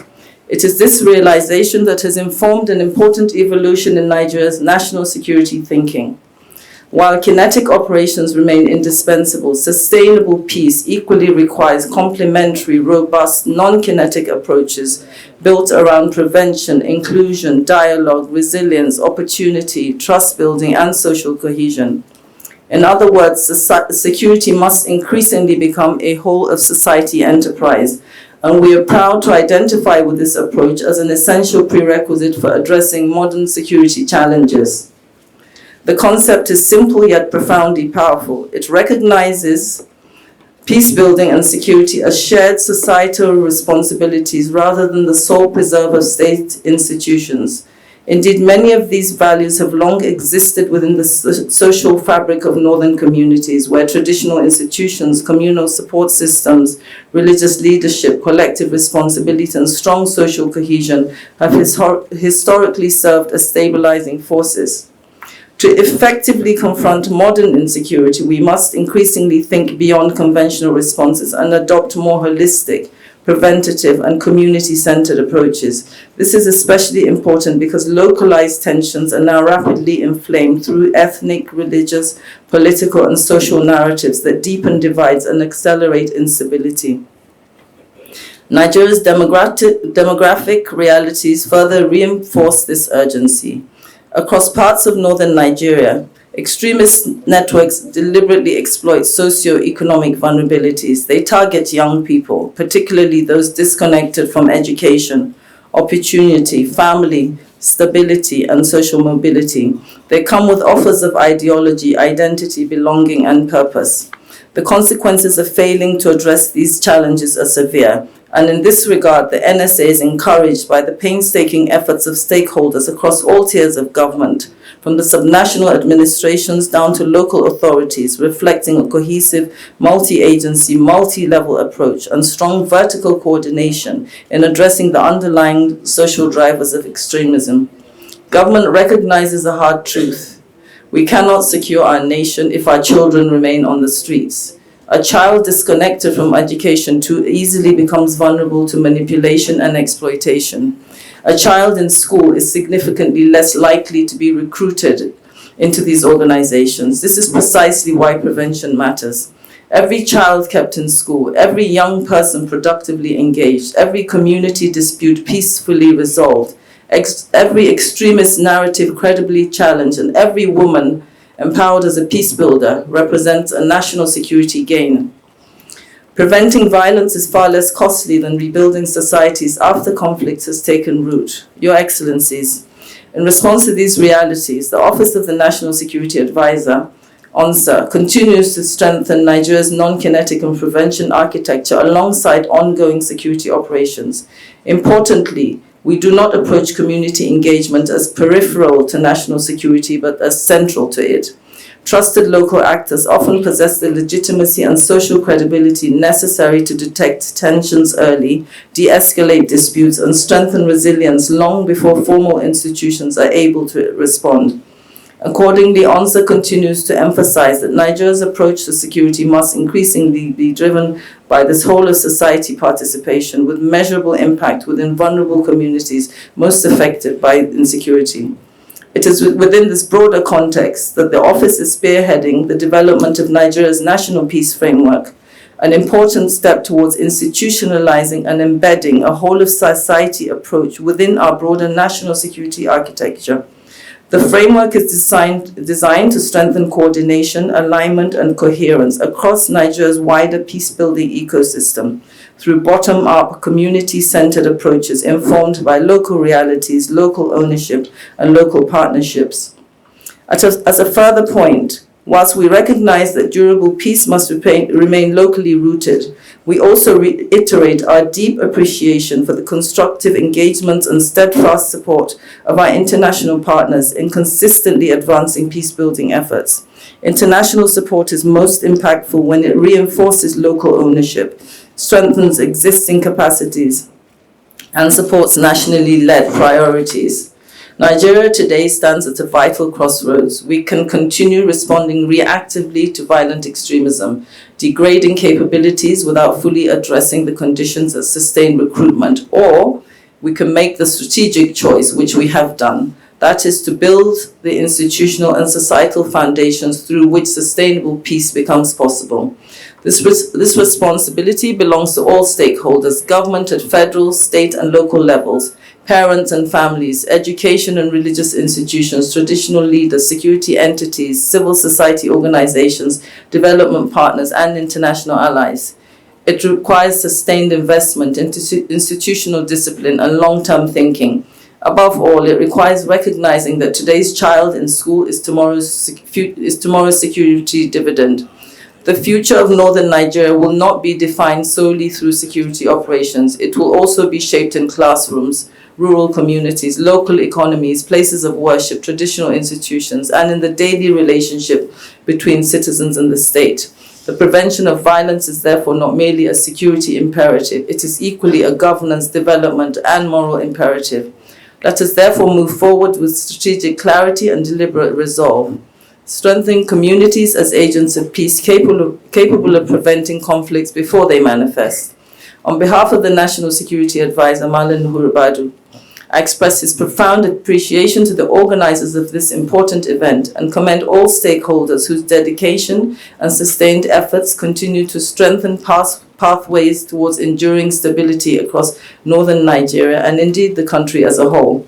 It is this realization that has informed an important evolution in Nigeria's national security thinking. While kinetic operations remain indispensable, sustainable peace equally requires complementary, robust, non-kinetic approaches built around prevention, inclusion, dialogue, resilience, opportunity, trust building, and social cohesion. In other words, security must increasingly become a whole of society enterprise, and we are proud to identify with this approach as an essential prerequisite for addressing modern security challenges. The concept is simple yet profoundly powerful. It recognizes peace building and security as shared societal responsibilities rather than the sole preserve of state institutions. Indeed, many of these values have long existed within the social fabric of northern communities, where traditional institutions, communal support systems, religious leadership, collective responsibility, and strong social cohesion have historically served as stabilizing forces. To effectively confront modern insecurity, we must increasingly think beyond conventional responses and adopt more holistic, preventative, and community-centered approaches. This is especially important because localized tensions are now rapidly inflamed through ethnic, religious, political, and social narratives that deepen divides and accelerate instability. Nigeria's demographic realities further reinforce this urgency. Across parts of northern Nigeria, extremist networks deliberately exploit socio-economic vulnerabilities. They target young people, particularly those disconnected from education, opportunity, family, stability, and social mobility. They come with offers of ideology, identity, belonging, and purpose. The consequences of failing to address these challenges are severe, and in this regard, the NSA is encouraged by the painstaking efforts of stakeholders across all tiers of government, from the subnational administrations down to local authorities, reflecting a cohesive, multi-agency, multi-level approach and strong vertical coordination in addressing the underlying social drivers of extremism. Government recognizes a hard truth. We cannot secure our nation if our children remain on the streets. A child disconnected from education too easily becomes vulnerable to manipulation and exploitation. A child in school is significantly less likely to be recruited into these organizations. This is precisely why prevention matters. Every child kept in school, every young person productively engaged, every community dispute peacefully resolved, every extremist narrative credibly challenged, and every woman empowered as a peace builder represents a national security gain. Preventing violence is far less costly than rebuilding societies after conflict has taken root. Your Excellencies, in response to these realities, the Office of the National Security Advisor, ONSA, continues to strengthen Nigeria's non-kinetic and prevention architecture alongside ongoing security operations. Importantly, we do not approach community engagement as peripheral to national security, but as central to it. Trusted local actors often possess the legitimacy and social credibility necessary to detect tensions early, de-escalate disputes, and strengthen resilience long before formal institutions are able to respond. Accordingly, ONSA continues to emphasize that Nigeria's approach to security must increasingly be driven by this whole of society participation with measurable impact within vulnerable communities most affected by insecurity. It is within this broader context that the office is spearheading the development of Nigeria's national peace framework, an important step towards institutionalizing and embedding a whole of society approach within our broader national security architecture. The framework is designed to strengthen coordination, alignment, and coherence across Nigeria's wider peace-building ecosystem through bottom-up, community-centered approaches informed by local realities, local ownership, and local partnerships. As a further point, Whilst we recognize that durable peace must remain locally rooted, we also reiterate our deep appreciation for the constructive engagement and steadfast support of our international partners in consistently advancing peace-building efforts. International support is most impactful when it reinforces local ownership, strengthens existing capacities, and supports nationally led priorities. Nigeria today stands at a vital crossroads. We can continue responding reactively to violent extremism, degrading capabilities without fully addressing the conditions that sustain recruitment, or we can make the strategic choice, which we have done. That is to build the institutional and societal foundations through which sustainable peace becomes possible. This responsibility belongs to all stakeholders, government at federal, state, and local levels, parents and families, education and religious institutions, traditional leaders, security entities, civil society organizations, development partners, and international allies. It requires sustained investment into institutional discipline and long-term thinking. Above all, it requires recognizing that today's child in school is tomorrow's security dividend. The future of northern Nigeria will not be defined solely through security operations. It will also be shaped in classrooms, rural communities, local economies, places of worship, traditional institutions, and in the daily relationship between citizens and the state. The prevention of violence is therefore not merely a security imperative, it is equally a governance, development, and moral imperative. Let us therefore move forward with strategic clarity and deliberate resolve, strengthening communities as agents of peace capable of preventing conflicts before they manifest. On behalf of the National Security Advisor, Malan Nuhurubadu, I express his profound appreciation to the organizers of this important event and commend all stakeholders whose dedication and sustained efforts continue to strengthen pathways towards enduring stability across northern Nigeria and indeed the country as a whole.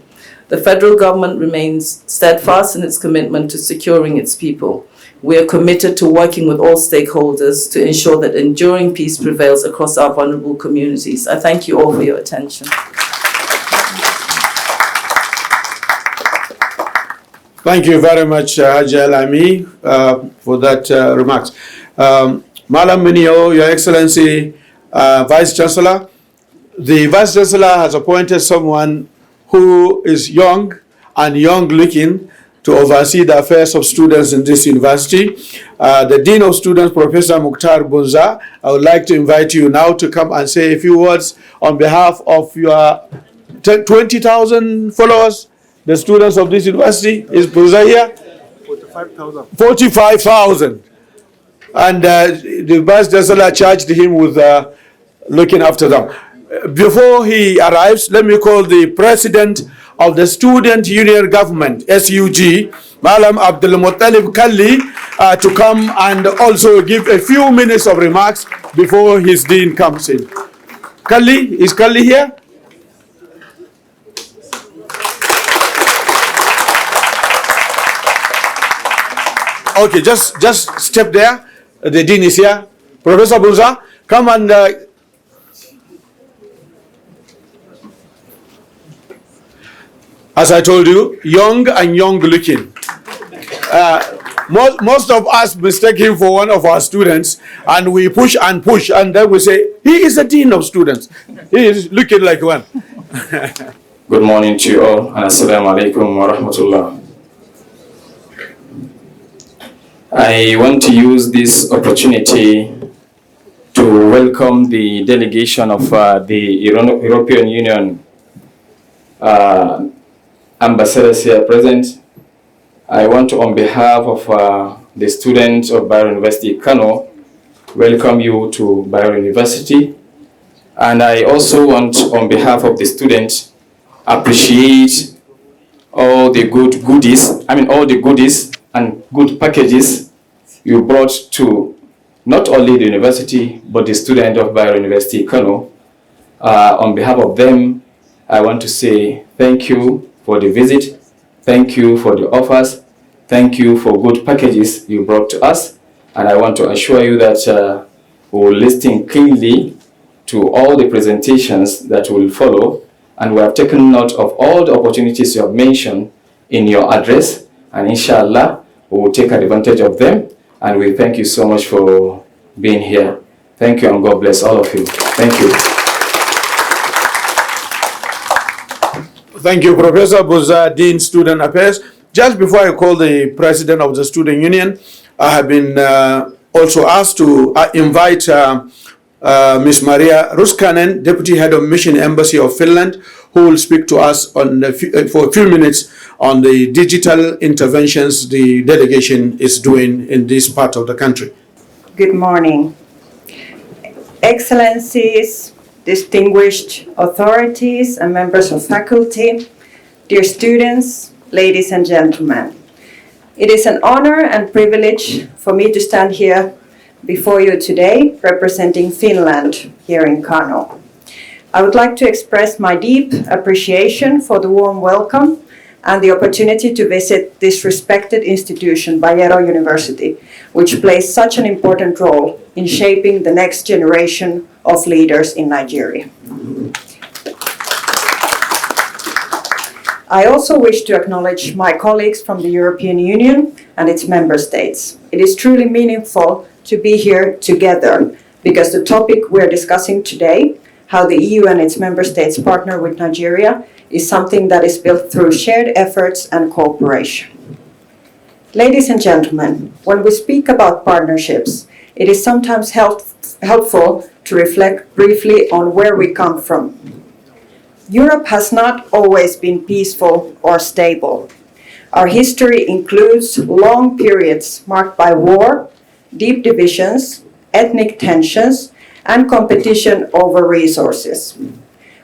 The federal government remains steadfast in its commitment to securing its people. We are committed to working with all stakeholders to ensure that enduring peace prevails across our vulnerable communities. I thank you all for your attention. Thank you very much, Haji Alami, for that remarks. Malam Minio, Your Excellency, Vice Chancellor, the Vice Chancellor has appointed someone who is young and young-looking to oversee the affairs of students in this university. The Dean of Students, Professor Mukhtar Bunza, I would like to invite you now to come and say a few words on behalf of your 20,000 followers, the students of this university. Is Bunza here? 45,000. 45,000. And the Vice Chancellor charged him with looking after them. Before he arrives, let me call the President of the Student Union Government, SUG, Malam Abdul Muttalib Kalli, to come and also give a few minutes of remarks before his dean comes in. Kalli, is Kalli here? Okay, just step there. The dean is here. Professor Bunza, come and as I told you, young and young-looking. Most of us mistake him for one of our students, and we push, and then we say, he is the dean of students. He is looking like one. Good morning to you all, and assalamu alaikum wa rahmatullah. I want to use this opportunity to welcome the delegation of the European Union ambassadors here present. I want to, on behalf of the students of Bayero University, Kano, welcome you to Bayero University. And I also want, on behalf of the students, appreciate all the all the goodies and good packages you brought to not only the university, but the student of Bayero University, Kano. On behalf of them, I want to say thank you for the visit. Thank you for the offers. Thank you for good packages you brought to us. And I want to assure you that we will listen keenly to all the presentations that will follow. And we have taken note of all the opportunities you have mentioned in your address. And inshallah, we will take advantage of them. And we thank you so much for being here. Thank you, and God bless all of you. Thank you. Thank you, Professor Buza, Dean Student Affairs. Just before I call the President of the Student Union, I have been also asked to invite Ms. Maria Ruskanen, Deputy Head of Mission Embassy of Finland, who will speak to us on for a few minutes on the digital interventions the delegation is doing in this part of the country. Good morning. Excellencies, distinguished authorities and members of faculty, dear students, ladies and gentlemen. It is an honor and privilege for me to stand here before you today representing Finland here in Kano. I would like to express my deep appreciation for the warm welcome and the opportunity to visit this respected institution, Bayero University, which plays such an important role in shaping the next generation of leaders in Nigeria. I also wish to acknowledge my colleagues from the European Union and its member states. It is truly meaningful to be here together because the topic we're discussing today, how the EU and its member states partner with Nigeria, is something that is built through shared efforts and cooperation. Ladies and gentlemen, when we speak about partnerships, it is sometimes helpful to reflect briefly on where we come from. Europe has not always been peaceful or stable. Our history includes long periods marked by war, deep divisions, ethnic tensions, and competition over resources.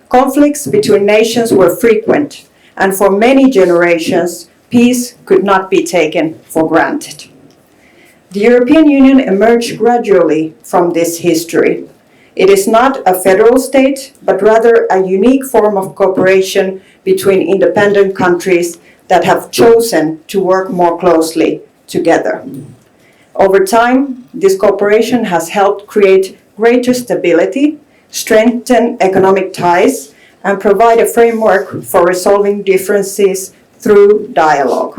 Conflicts between nations were frequent, and for many generations, peace could not be taken for granted. The European Union emerged gradually from this history. It is not a federal state, but rather a unique form of cooperation between independent countries that have chosen to work more closely together. Over time, this cooperation has helped create greater stability, strengthen economic ties, and provide a framework for resolving differences through dialogue.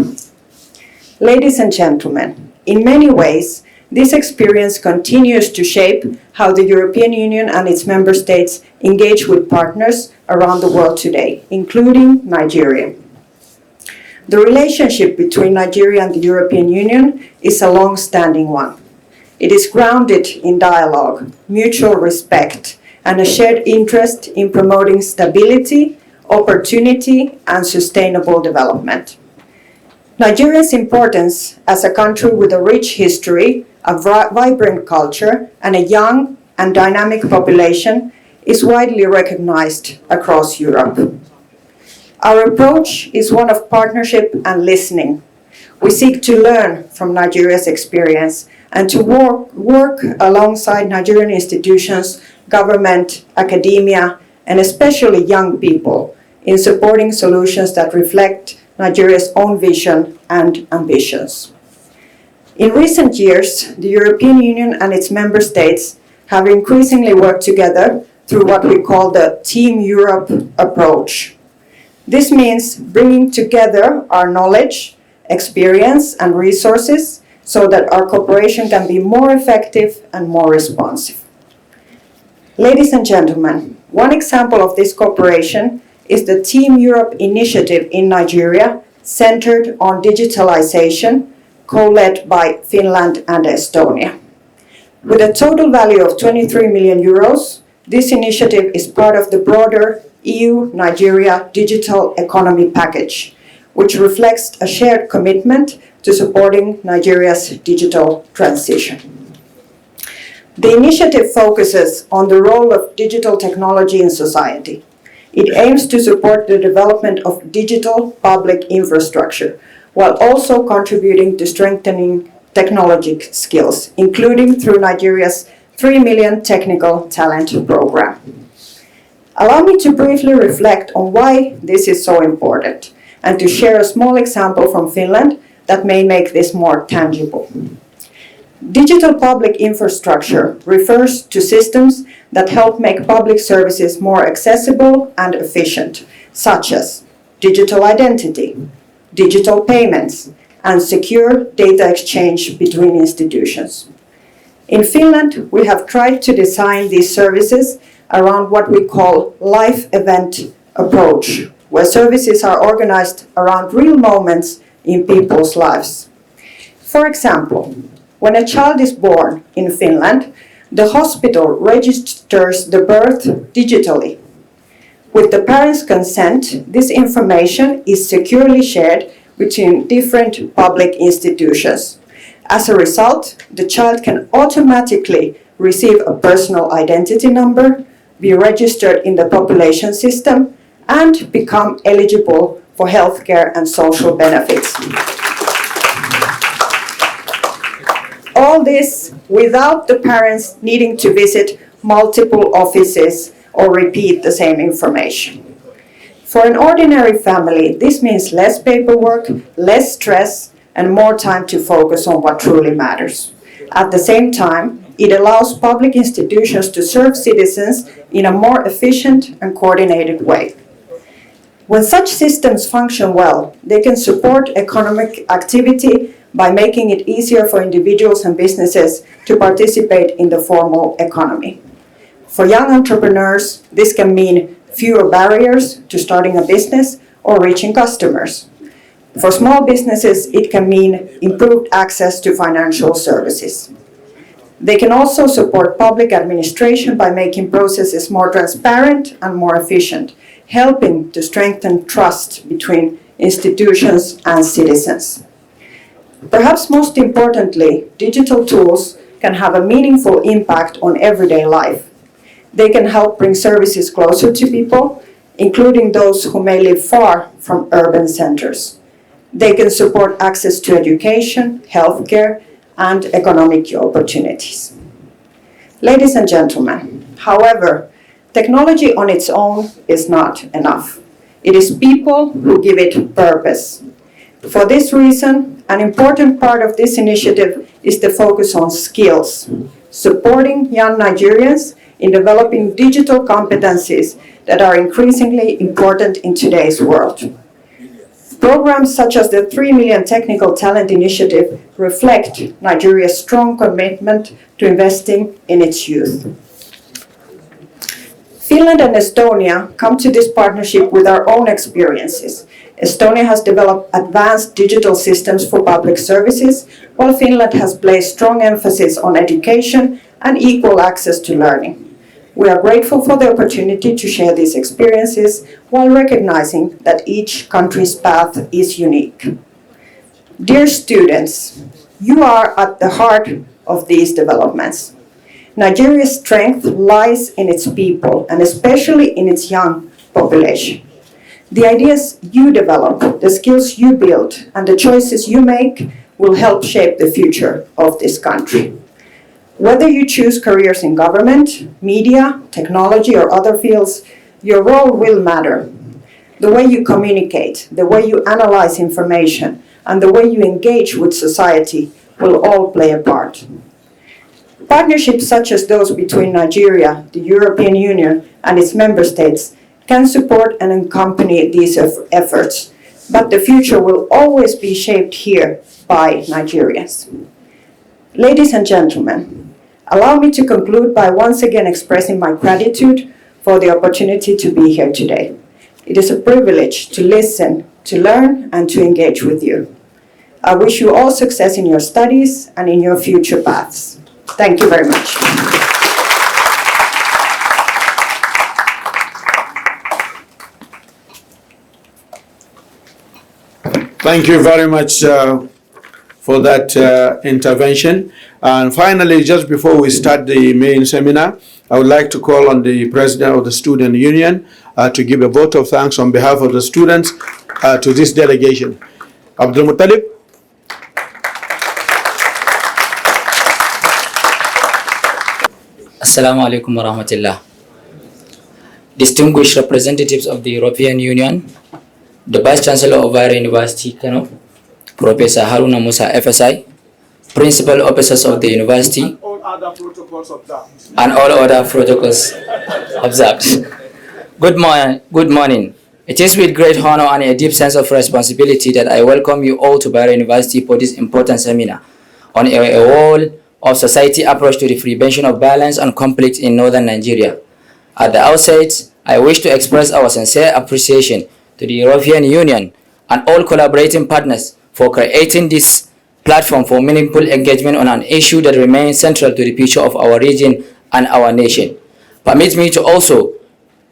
Ladies and gentlemen, in many ways, this experience continues to shape how the European Union and its member states engage with partners around the world today, including Nigeria. The relationship between Nigeria and the European Union is a long-standing one. It is grounded in dialogue, mutual respect, and a shared interest in promoting stability, opportunity, and sustainable development. Nigeria's importance as a country with a rich history, a vibrant culture, and a young and dynamic population is widely recognized across Europe. Our approach is one of partnership and listening. We seek to learn from Nigeria's experience and to work alongside Nigerian institutions, government, academia, and especially young people in supporting solutions that reflect Nigeria's own vision and ambitions. In recent years, the European Union and its member states have increasingly worked together through what we call the Team Europe approach. This means bringing together our knowledge, experience, and resources so that our cooperation can be more effective and more responsive. Ladies and gentlemen, one example of this cooperation is the Team Europe initiative in Nigeria centered on digitalization, co-led by Finland and Estonia. With a total value of 23 million euros, this initiative is part of the broader EU-Nigeria Digital Economy Package, which reflects a shared commitment to supporting Nigeria's digital transition. The initiative focuses on the role of digital technology in society. It aims to support the development of digital public infrastructure, while also contributing to strengthening technology skills, including through Nigeria's 3 million technical talent program. Allow me to briefly reflect on why this is so important, and to share a small example from Finland that may make this more tangible. Digital public infrastructure refers to systems that help make public services more accessible and efficient, such as digital identity, digital payments, and secure data exchange between institutions. In Finland, we have tried to design these services around what we call life event approach, where services are organized around real moments in people's lives. For example, when a child is born in Finland, the hospital registers the birth digitally. With the parents' consent, this information is securely shared between different public institutions. As a result, the child can automatically receive a personal identity number, be registered in the population system, and become eligible for healthcare and social benefits. All this without the parents needing to visit multiple offices or repeat the same information. For an ordinary family, this means less paperwork, less stress, and more time to focus on what truly matters. At the same time, it allows public institutions to serve citizens in a more efficient and coordinated way. When such systems function well, they can support economic activity by making it easier for individuals and businesses to participate in the formal economy. For young entrepreneurs, this can mean fewer barriers to starting a business or reaching customers. For small businesses, it can mean improved access to financial services. They can also support public administration by making processes more transparent and more efficient, helping to strengthen trust between institutions and citizens. Perhaps most importantly, digital tools can have a meaningful impact on everyday life. They can help bring services closer to people, including those who may live far from urban centers. They can support access to education, healthcare, and economic opportunities. Ladies and gentlemen, however, technology on its own is not enough. It is people who give it purpose. For this reason, an important part of this initiative is the focus on skills, supporting young Nigerians in developing digital competencies that are increasingly important in today's world. Programs such as the 3 Million Technical Talent Initiative reflect Nigeria's strong commitment to investing in its youth. Finland and Estonia come to this partnership with our own experiences. Estonia has developed advanced digital systems for public services, while Finland has placed strong emphasis on education and equal access to learning. We are grateful for the opportunity to share these experiences while recognizing that each country's path is unique. Dear students, you are at the heart of these developments. Nigeria's strength lies in its people, and especially in its young population. The ideas you develop, the skills you build, and the choices you make will help shape the future of this country. Whether you choose careers in government, media, technology, or other fields, your role will matter. The way you communicate, the way you analyze information, and the way you engage with society will all play a part. Partnerships such as those between Nigeria, the European Union, and its member states can support and accompany these efforts, but the future will always be shaped here by Nigerians. Ladies and gentlemen, allow me to conclude by once again expressing my gratitude for the opportunity to be here today. It is a privilege to listen, to learn, and to engage with you. I wish you all success in your studies and in your future paths. Thank you very much. Thank you very much for that intervention. And finally, just before we start the main seminar, I would like to call on the President of the Student Union to give a vote of thanks on behalf of the students to this delegation. Abdul Muttalib. Assalamu alaikum wa rahmatullah. Distinguished representatives of the European Union, the Vice Chancellor of Bayero University, Kano, Professor Haruna Musa FSI, Principal Officers of the University, and all other protocols observed. Good morning. It is with great honor and a deep sense of responsibility that I welcome you all to Bayero University for this important seminar on a whole of society approach to the prevention of violence and conflict in northern Nigeria. At the outset, I wish to express our sincere appreciation to the European Union and all collaborating partners for creating this platform for meaningful engagement on an issue that remains central to the future of our region and our nation. Permit me to also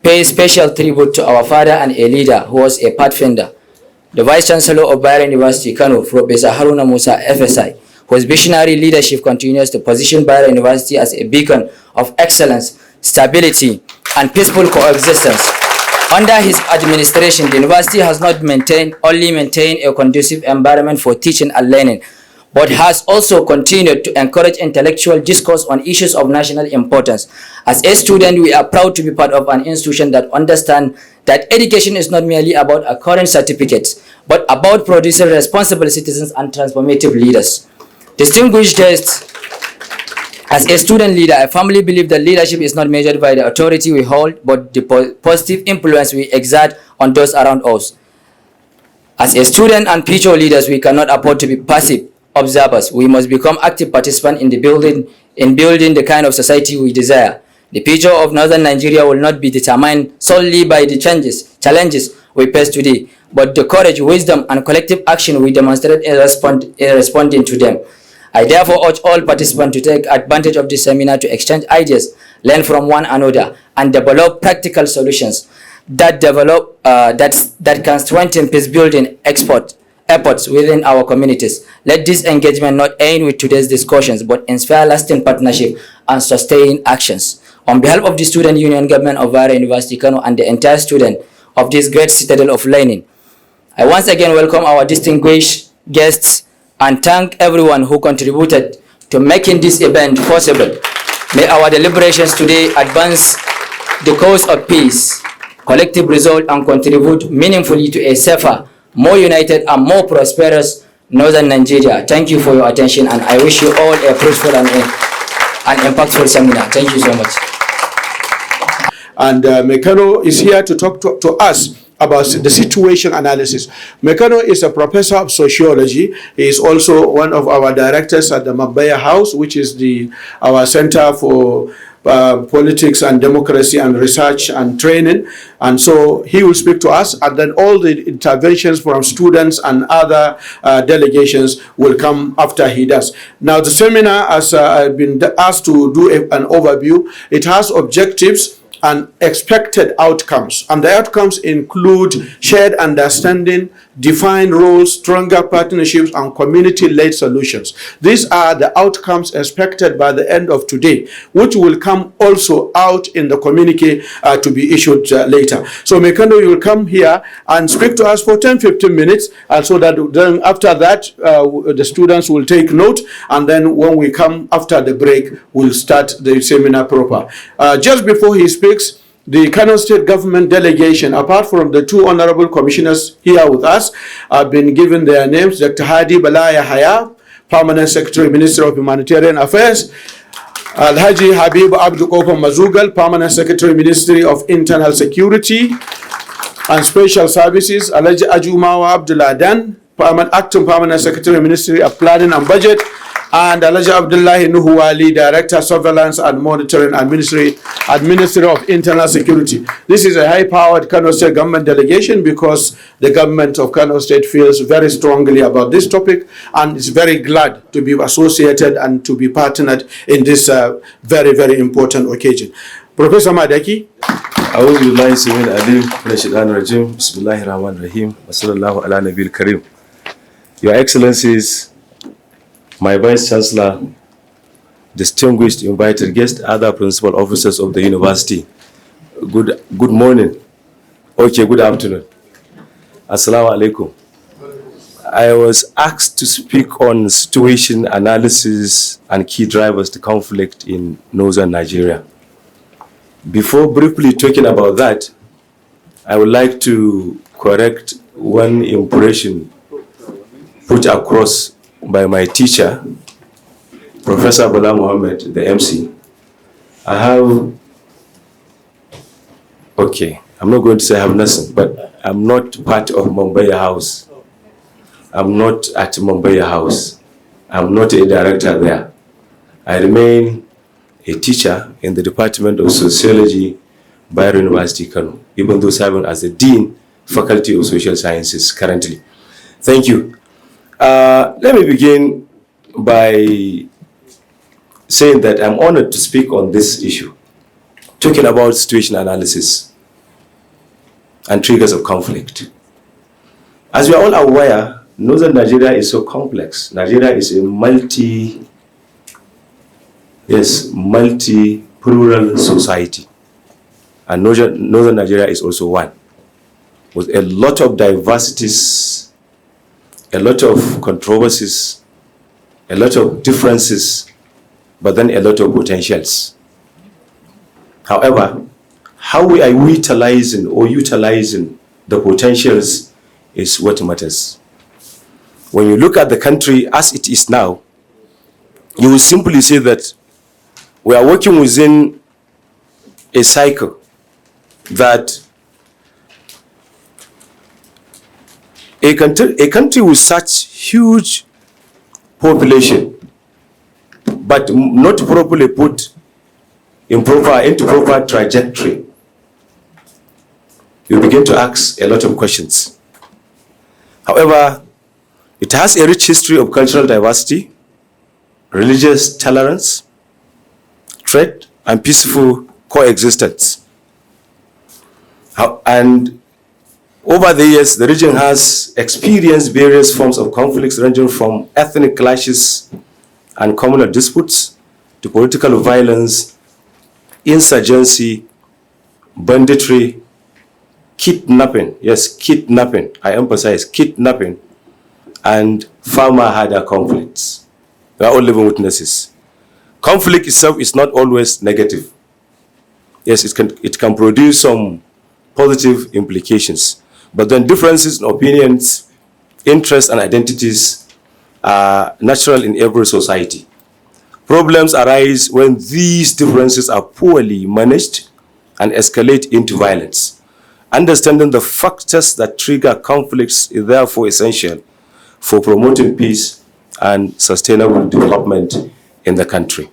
pay special tribute to our father and a leader who was a pathfinder, the Vice Chancellor of Bayero University, Kano, Professor Haruna Musa, FSI, whose visionary leadership continues to position Bayero University as a beacon of excellence, stability, and peaceful coexistence. Under his administration, the university has not only maintained a conducive environment for teaching and learning, but has also continued to encourage intellectual discourse on issues of national importance. As a student, we are proud to be part of an institution that understands that education is not merely about acquiring certificates, but about producing responsible citizens and transformative leaders. Distinguished guests, as a student leader, I firmly believe that leadership is not measured by the authority we hold, but the positive influence we exert on those around us. As a student and future leaders, we cannot afford to be passive observers. We must become active participants in building the kind of society we desire. The future of northern Nigeria will not be determined solely by the challenges we face today, but the courage, wisdom, and collective action we demonstrate in responding to them. I therefore urge all participants to take advantage of this seminar to exchange ideas, learn from one another, and develop practical solutions that can strengthen peace-building efforts within our communities. Let this engagement not end with today's discussions, but inspire lasting partnership and sustained actions. On behalf of the Student Union Government of Bayero University, Kano, and the entire student of this great citadel of learning, I once again welcome our distinguished guests and thank everyone who contributed to making this event possible. May our deliberations today advance the cause of peace, collective resolve, and contribute meaningfully to a safer, more united, and more prosperous northern Nigeria. Thank you for your attention, and I wish you all a fruitful and impactful seminar. Thank you so much. And Mekano is here to talk to us about the situation analysis. Mekano is a professor of sociology. He is also one of our directors at the Mabaya House, which is our center for politics and democracy and research and training. And so he will speak to us, and then all the interventions from students and other delegations will come after he does. Now the seminar, as I've been asked to do an overview, it has objectives and expected outcomes, and the outcomes include shared understanding, defined roles, stronger partnerships, and community-led solutions. These are the outcomes expected by the end of today, which will come also out in the communique to be issued later. So Mekano, you will come here and speak to us for 10-15 minutes, so that then after that the students will take note, and then when we come after the break, we'll start the seminar proper. Just before he speaks, the Kano State Government delegation, apart from the two honorable commissioners here with us, have been given their names: Dr. Hadi Balaya Haya, Permanent Secretary, Minister of Humanitarian Affairs; Alhaji Habib Abdul Kopam Mazugal, Permanent Secretary, Ministry of Internal Security and Special Services; Alhaji Ajumawa Abduladan, Acting Permanent Secretary, Ministry of Planning and Budget; and Alhaji Abdullahi Nuhuwali, Director, Surveillance and Monitoring and Ministry of Internal Security. This is a high-powered Kano State government delegation because the government of Kano State feels very strongly about this topic and is very glad to be associated and to be partnered in this very, very important occasion. Professor Madaki. Your Excellencies, my Vice Chancellor, distinguished invited guests, other principal officers of the university, good morning. Okay, good afternoon. Assalamu alaikum. I was asked to speak on situation analysis and key drivers to conflict in northern Nigeria. Before briefly talking about that, I would like to correct one impression put across by my teacher, Professor Bala Mohammed, the MC. I'm not going to say I have nothing, but I'm not part of Mumbai House. I'm not at Mumbai House. I'm not a director there. I remain a teacher in the Department of Sociology, Bayero University, Kano, even though serving as the Dean, Faculty of Social Sciences currently. Thank you. Let me begin by saying that I'm honored to speak on this issue, talking about situation analysis and triggers of conflict. As we are all aware, Northern Nigeria is so complex. Nigeria is a multi-plural society. And Northern Nigeria is also one, with a lot of diversities, a lot of controversies, a lot of differences, but then a lot of potentials. However, how we are utilizing the potentials is what matters. When you look at the country as it is now, you will simply say that we are working within a cycle that a country with such huge population, but not properly put into proper trajectory, you begin to ask a lot of questions. However, it has a rich history of cultural diversity, religious tolerance, trade, and peaceful coexistence. And over the years, the region has experienced various forms of conflicts ranging from ethnic clashes and communal disputes to political violence, insurgency, banditry, kidnapping, yes, kidnapping, I emphasize kidnapping, and farmer-herder conflicts. We are all living witnesses. Conflict itself is not always negative. Yes, it can produce some positive implications, but then differences in opinions, interests, and identities are natural in every society. Problems arise when these differences are poorly managed and escalate into violence. Understanding the factors that trigger conflicts is therefore essential for promoting peace and sustainable development in the country.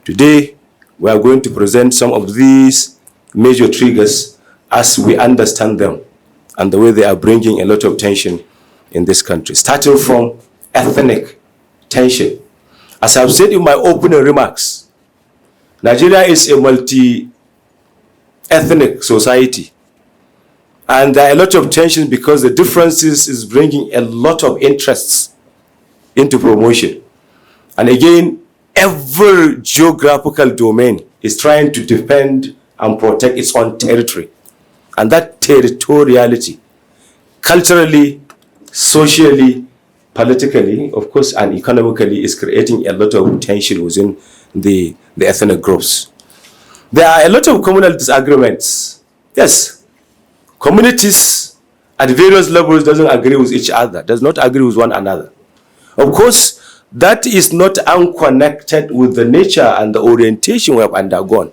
Today, we are going to present some of these major triggers as we understand them and the way they are bringing a lot of tension in this country, starting from ethnic tension. As I've said in my opening remarks, Nigeria is a multi-ethnic society. And there are a lot of tensions because the differences is bringing a lot of interests into promotion. And again, every geographical domain is trying to defend and protect its own territory. And that territoriality, culturally, socially, politically, of course, and economically, is creating a lot of tension within the ethnic groups. There are a lot of communal disagreements. Yes. Communities at various levels doesn't agree with each other, does not agree with one another. Of course, that is not unconnected with the nature and the orientation we have undergone.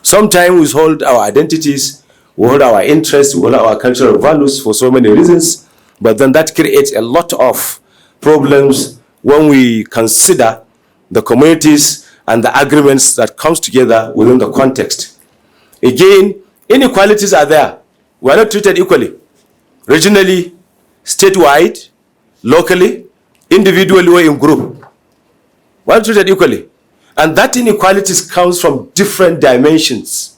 Sometimes we hold our identities, we hold our interests, we hold our cultural values for so many reasons, but then that creates a lot of problems when we consider the communities and the agreements that comes together within the context. Again, inequalities are there. We are not treated equally. Regionally, statewide, locally, individually, or in group. We are not treated equally. And that inequalities comes from different dimensions,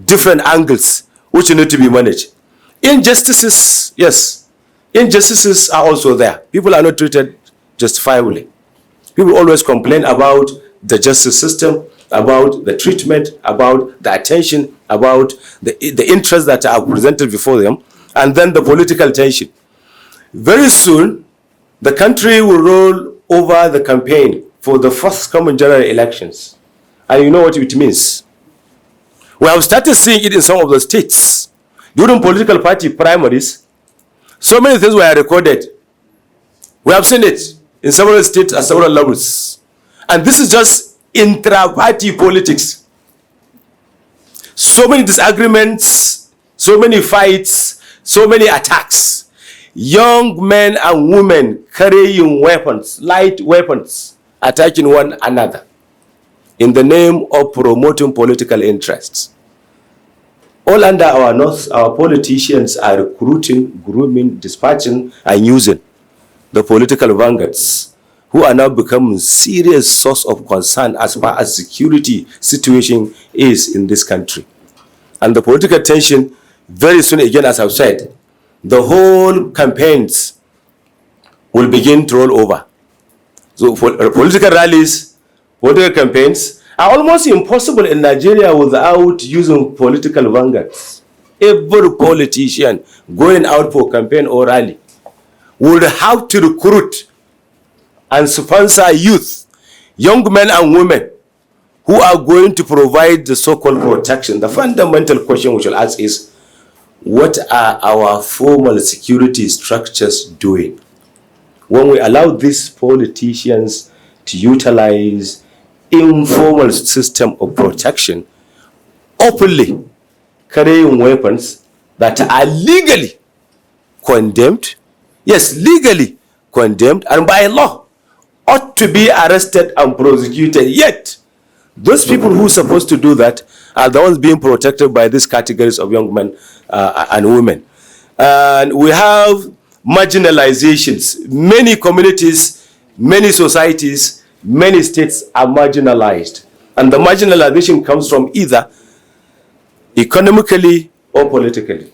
different angles, which need to be managed. Injustices, yes, injustices are also there. People are not treated justifiably. People always complain about the justice system, about the treatment, about the attention, about the interests that are presented before them, and then the political tension. Very soon, the country will roll over the campaign for the forthcoming general elections. And you know what it means. We have started seeing it in some of the states. During political party primaries, so many things were recorded. We have seen it in several states at several levels. And this is just intra-party politics. So many disagreements, so many fights, so many attacks. Young men and women carrying weapons, light weapons, attacking one another in the name of promoting political interests. All under our nose, our politicians are recruiting, grooming, dispatching, and using the political vanguards who are now becoming serious source of concern as far as security situation is in this country. And the political tension, very soon again, as I've said, the whole campaigns will begin to roll over. So for political rallies, political campaigns are almost impossible in Nigeria without using political vanguards. Every politician going out for campaign or rally would have to recruit and sponsor youth, young men and women who are going to provide the so-called protection. The fundamental question we shall ask is, what are our formal security structures doing? When we allow these politicians to utilize informal system of protection, openly carrying weapons that are legally condemned, yes, legally condemned, and by law ought to be arrested and prosecuted, yet those people who are supposed to do that are the ones being protected by these categories of young men and women. And we have marginalizations. Many communities, many societies, many states are marginalized. And the marginalization comes from either economically or politically.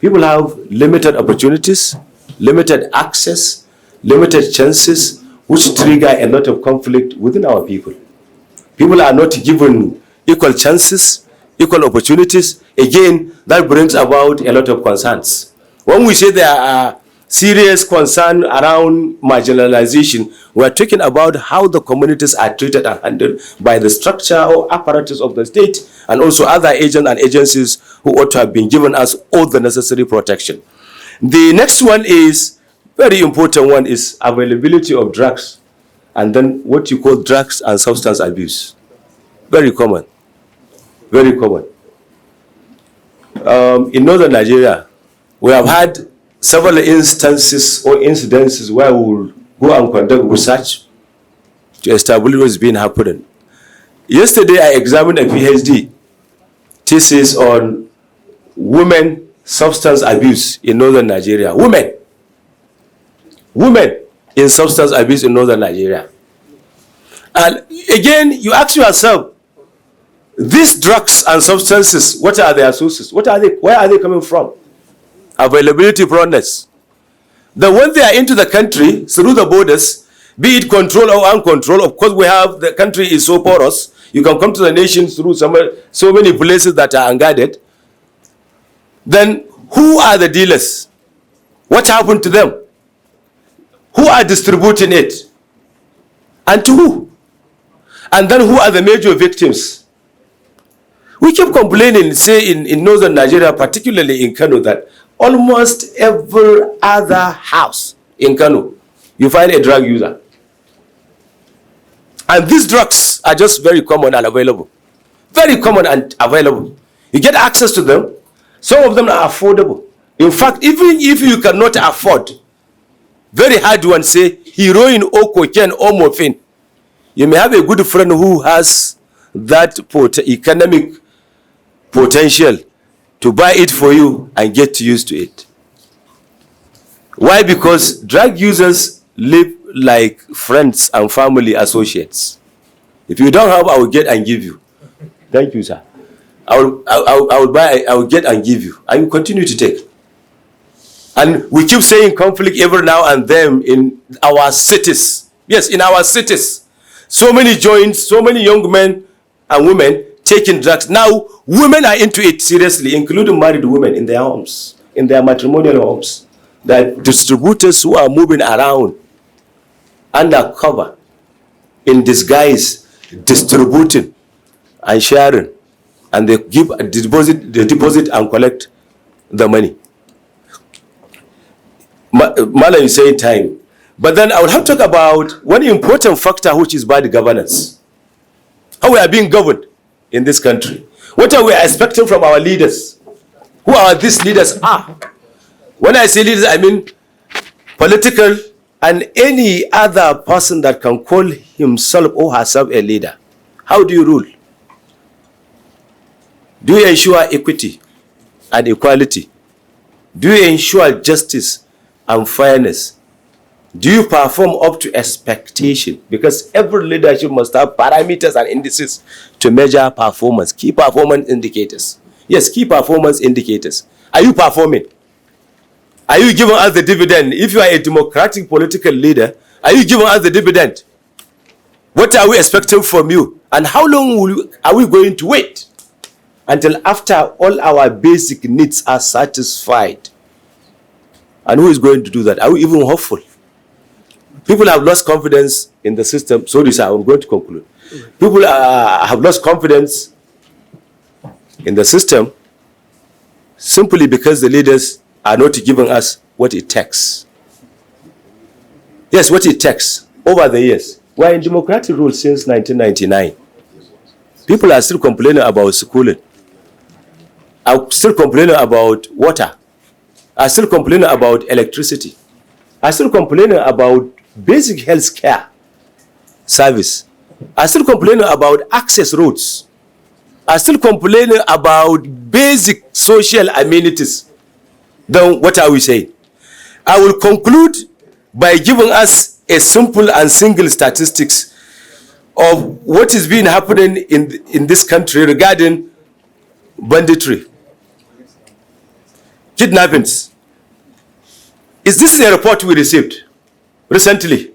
People have limited opportunities, limited access, limited chances, which trigger a lot of conflict within our people. People are not given equal chances, equal opportunities. Again, that brings about a lot of concerns. When we say there are serious concerns around marginalization, we are talking about how the communities are treated and handled by the structure or apparatus of the state, and also other agents and agencies who ought to have been given us all the necessary protection. The next one is, very important one, is availability of drugs, and then what you call drugs and substance abuse. Very common. Very common. In northern Nigeria, we have had several instances or incidences where we will go and conduct research to establish what's been happening. Yesterday, I examined a PhD thesis on women substance abuse in northern Nigeria. Women in substance abuse in northern Nigeria. And again, you ask yourself, these drugs and substances, what are their sources? What are they? Where are they coming from? Availability, proneness. Then when they are into the country through the borders, be it control or uncontrolled, of course we have, the country is so porous, you can come to the nation through so many places that are unguarded. Then who are the dealers? What happened to them? Who are distributing it? And to who? And then who are the major victims? We keep complaining, say in northern Nigeria, particularly in Kano, that almost every other house in Kano, you find a drug user. And these drugs are just very common and available. Very common and available. You get access to them. Some of them are affordable. In fact, even if you cannot afford, very hard one, say heroin or cocaine or morphine, you may have a good friend who has that economic potential to buy it for you and get used to it. Why? Because drug users live like friends and family associates. If you don't have, I will get and give you. Thank you, sir. I will buy, I will get and give you. I will continue to take. And we keep saying conflict every now and then in our cities. Yes, in our cities. So many joints, so many young men and women taking drugs. Now, women are into it seriously, including married women in their homes, in their matrimonial homes. There are distributors who are moving around undercover, in disguise, distributing and sharing. And they give a deposit, they deposit and collect the money. Mala is saying time. But then I will have to talk about one important factor, which is bad governance. How we are being governed in this country. What are we expecting from our leaders who our these leaders are. When I say leaders, I mean political and any other person that can call himself or herself a leader. How do you rule? Do you ensure equity and equality? Do you ensure justice and fairness? Do you perform up to expectation? Because every leadership must have parameters and indices to measure performance, key performance indicators. Yes, key performance indicators. Are you performing? Are you giving us the dividend? If you are a democratic political leader, are you giving us the dividend? What are we expecting from you? And how long are we going to wait until after all our basic needs are satisfied? And who is going to do that? Are we even hopeful? People have lost confidence in the system. Sorry, sir, I'm going to conclude. People have lost confidence in the system simply because the leaders are not giving us what it takes. Yes, what it takes over the years. We're in democratic rule since 1999. People are still complaining about schooling, are still complaining about water, are still complaining about electricity, are still complaining about basic health care service, are still complaining about access roads, are still complaining about basic social amenities. Then what are we saying? I will conclude by giving us a simple and single statistics of what is being happening in this country regarding banditry, kidnappings. This is a report we received recently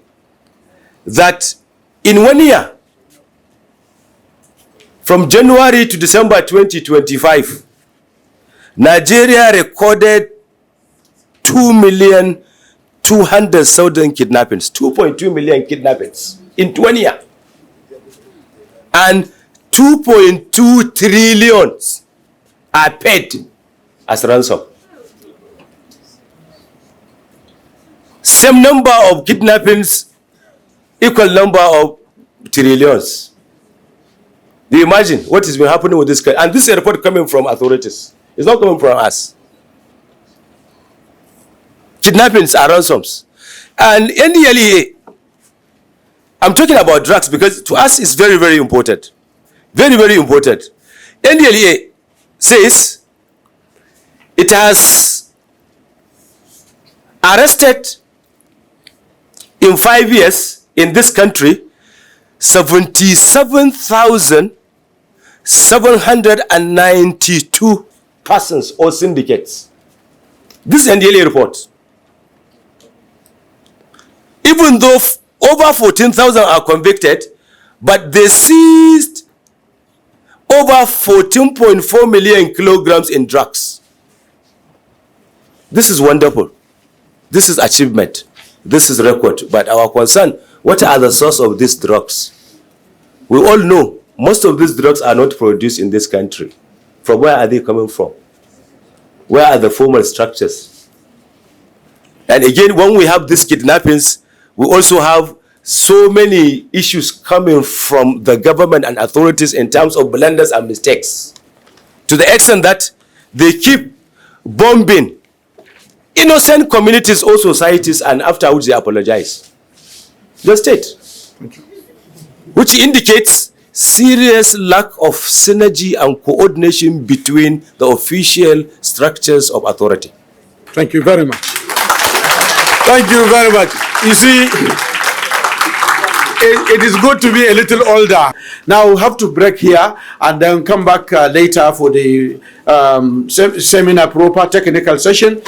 that in 1 year, from January to December 2025, Nigeria recorded 2,200,000 kidnappings, 2.2 million kidnappings in 1 year, and 2.2 trillion are paid as ransom. Same number of kidnappings, equal number of trillions. Do you imagine what has been happening with this country? And this is a report coming from authorities. It's not coming from us. Kidnappings are ransoms. And NDLEA, I'm talking about drugs because to us it's very, very important. Very, very important. NDLEA says it has arrested in 5 years in this country 77,792 persons or syndicates. This is NDLEA report. Even though over 14,000 are convicted, but they seized over 14.4 million kilograms in drugs. This is wonderful. This is achievement. This is record. But our concern, what are the source of these drugs? We all know most of these drugs are not produced in this country. From where are they coming from? Where are the formal structures? And again, when we have these kidnappings, we also have so many issues coming from the government and authorities in terms of blunders and mistakes, to the extent that they keep bombing innocent communities or societies, and afterwards they apologize. The state, which indicates serious lack of synergy and coordination between the official structures of authority. Thank you very much. Thank you very much. You see, it is good to be a little older. Now we have to break here and then come back later for the seminar proper technical session.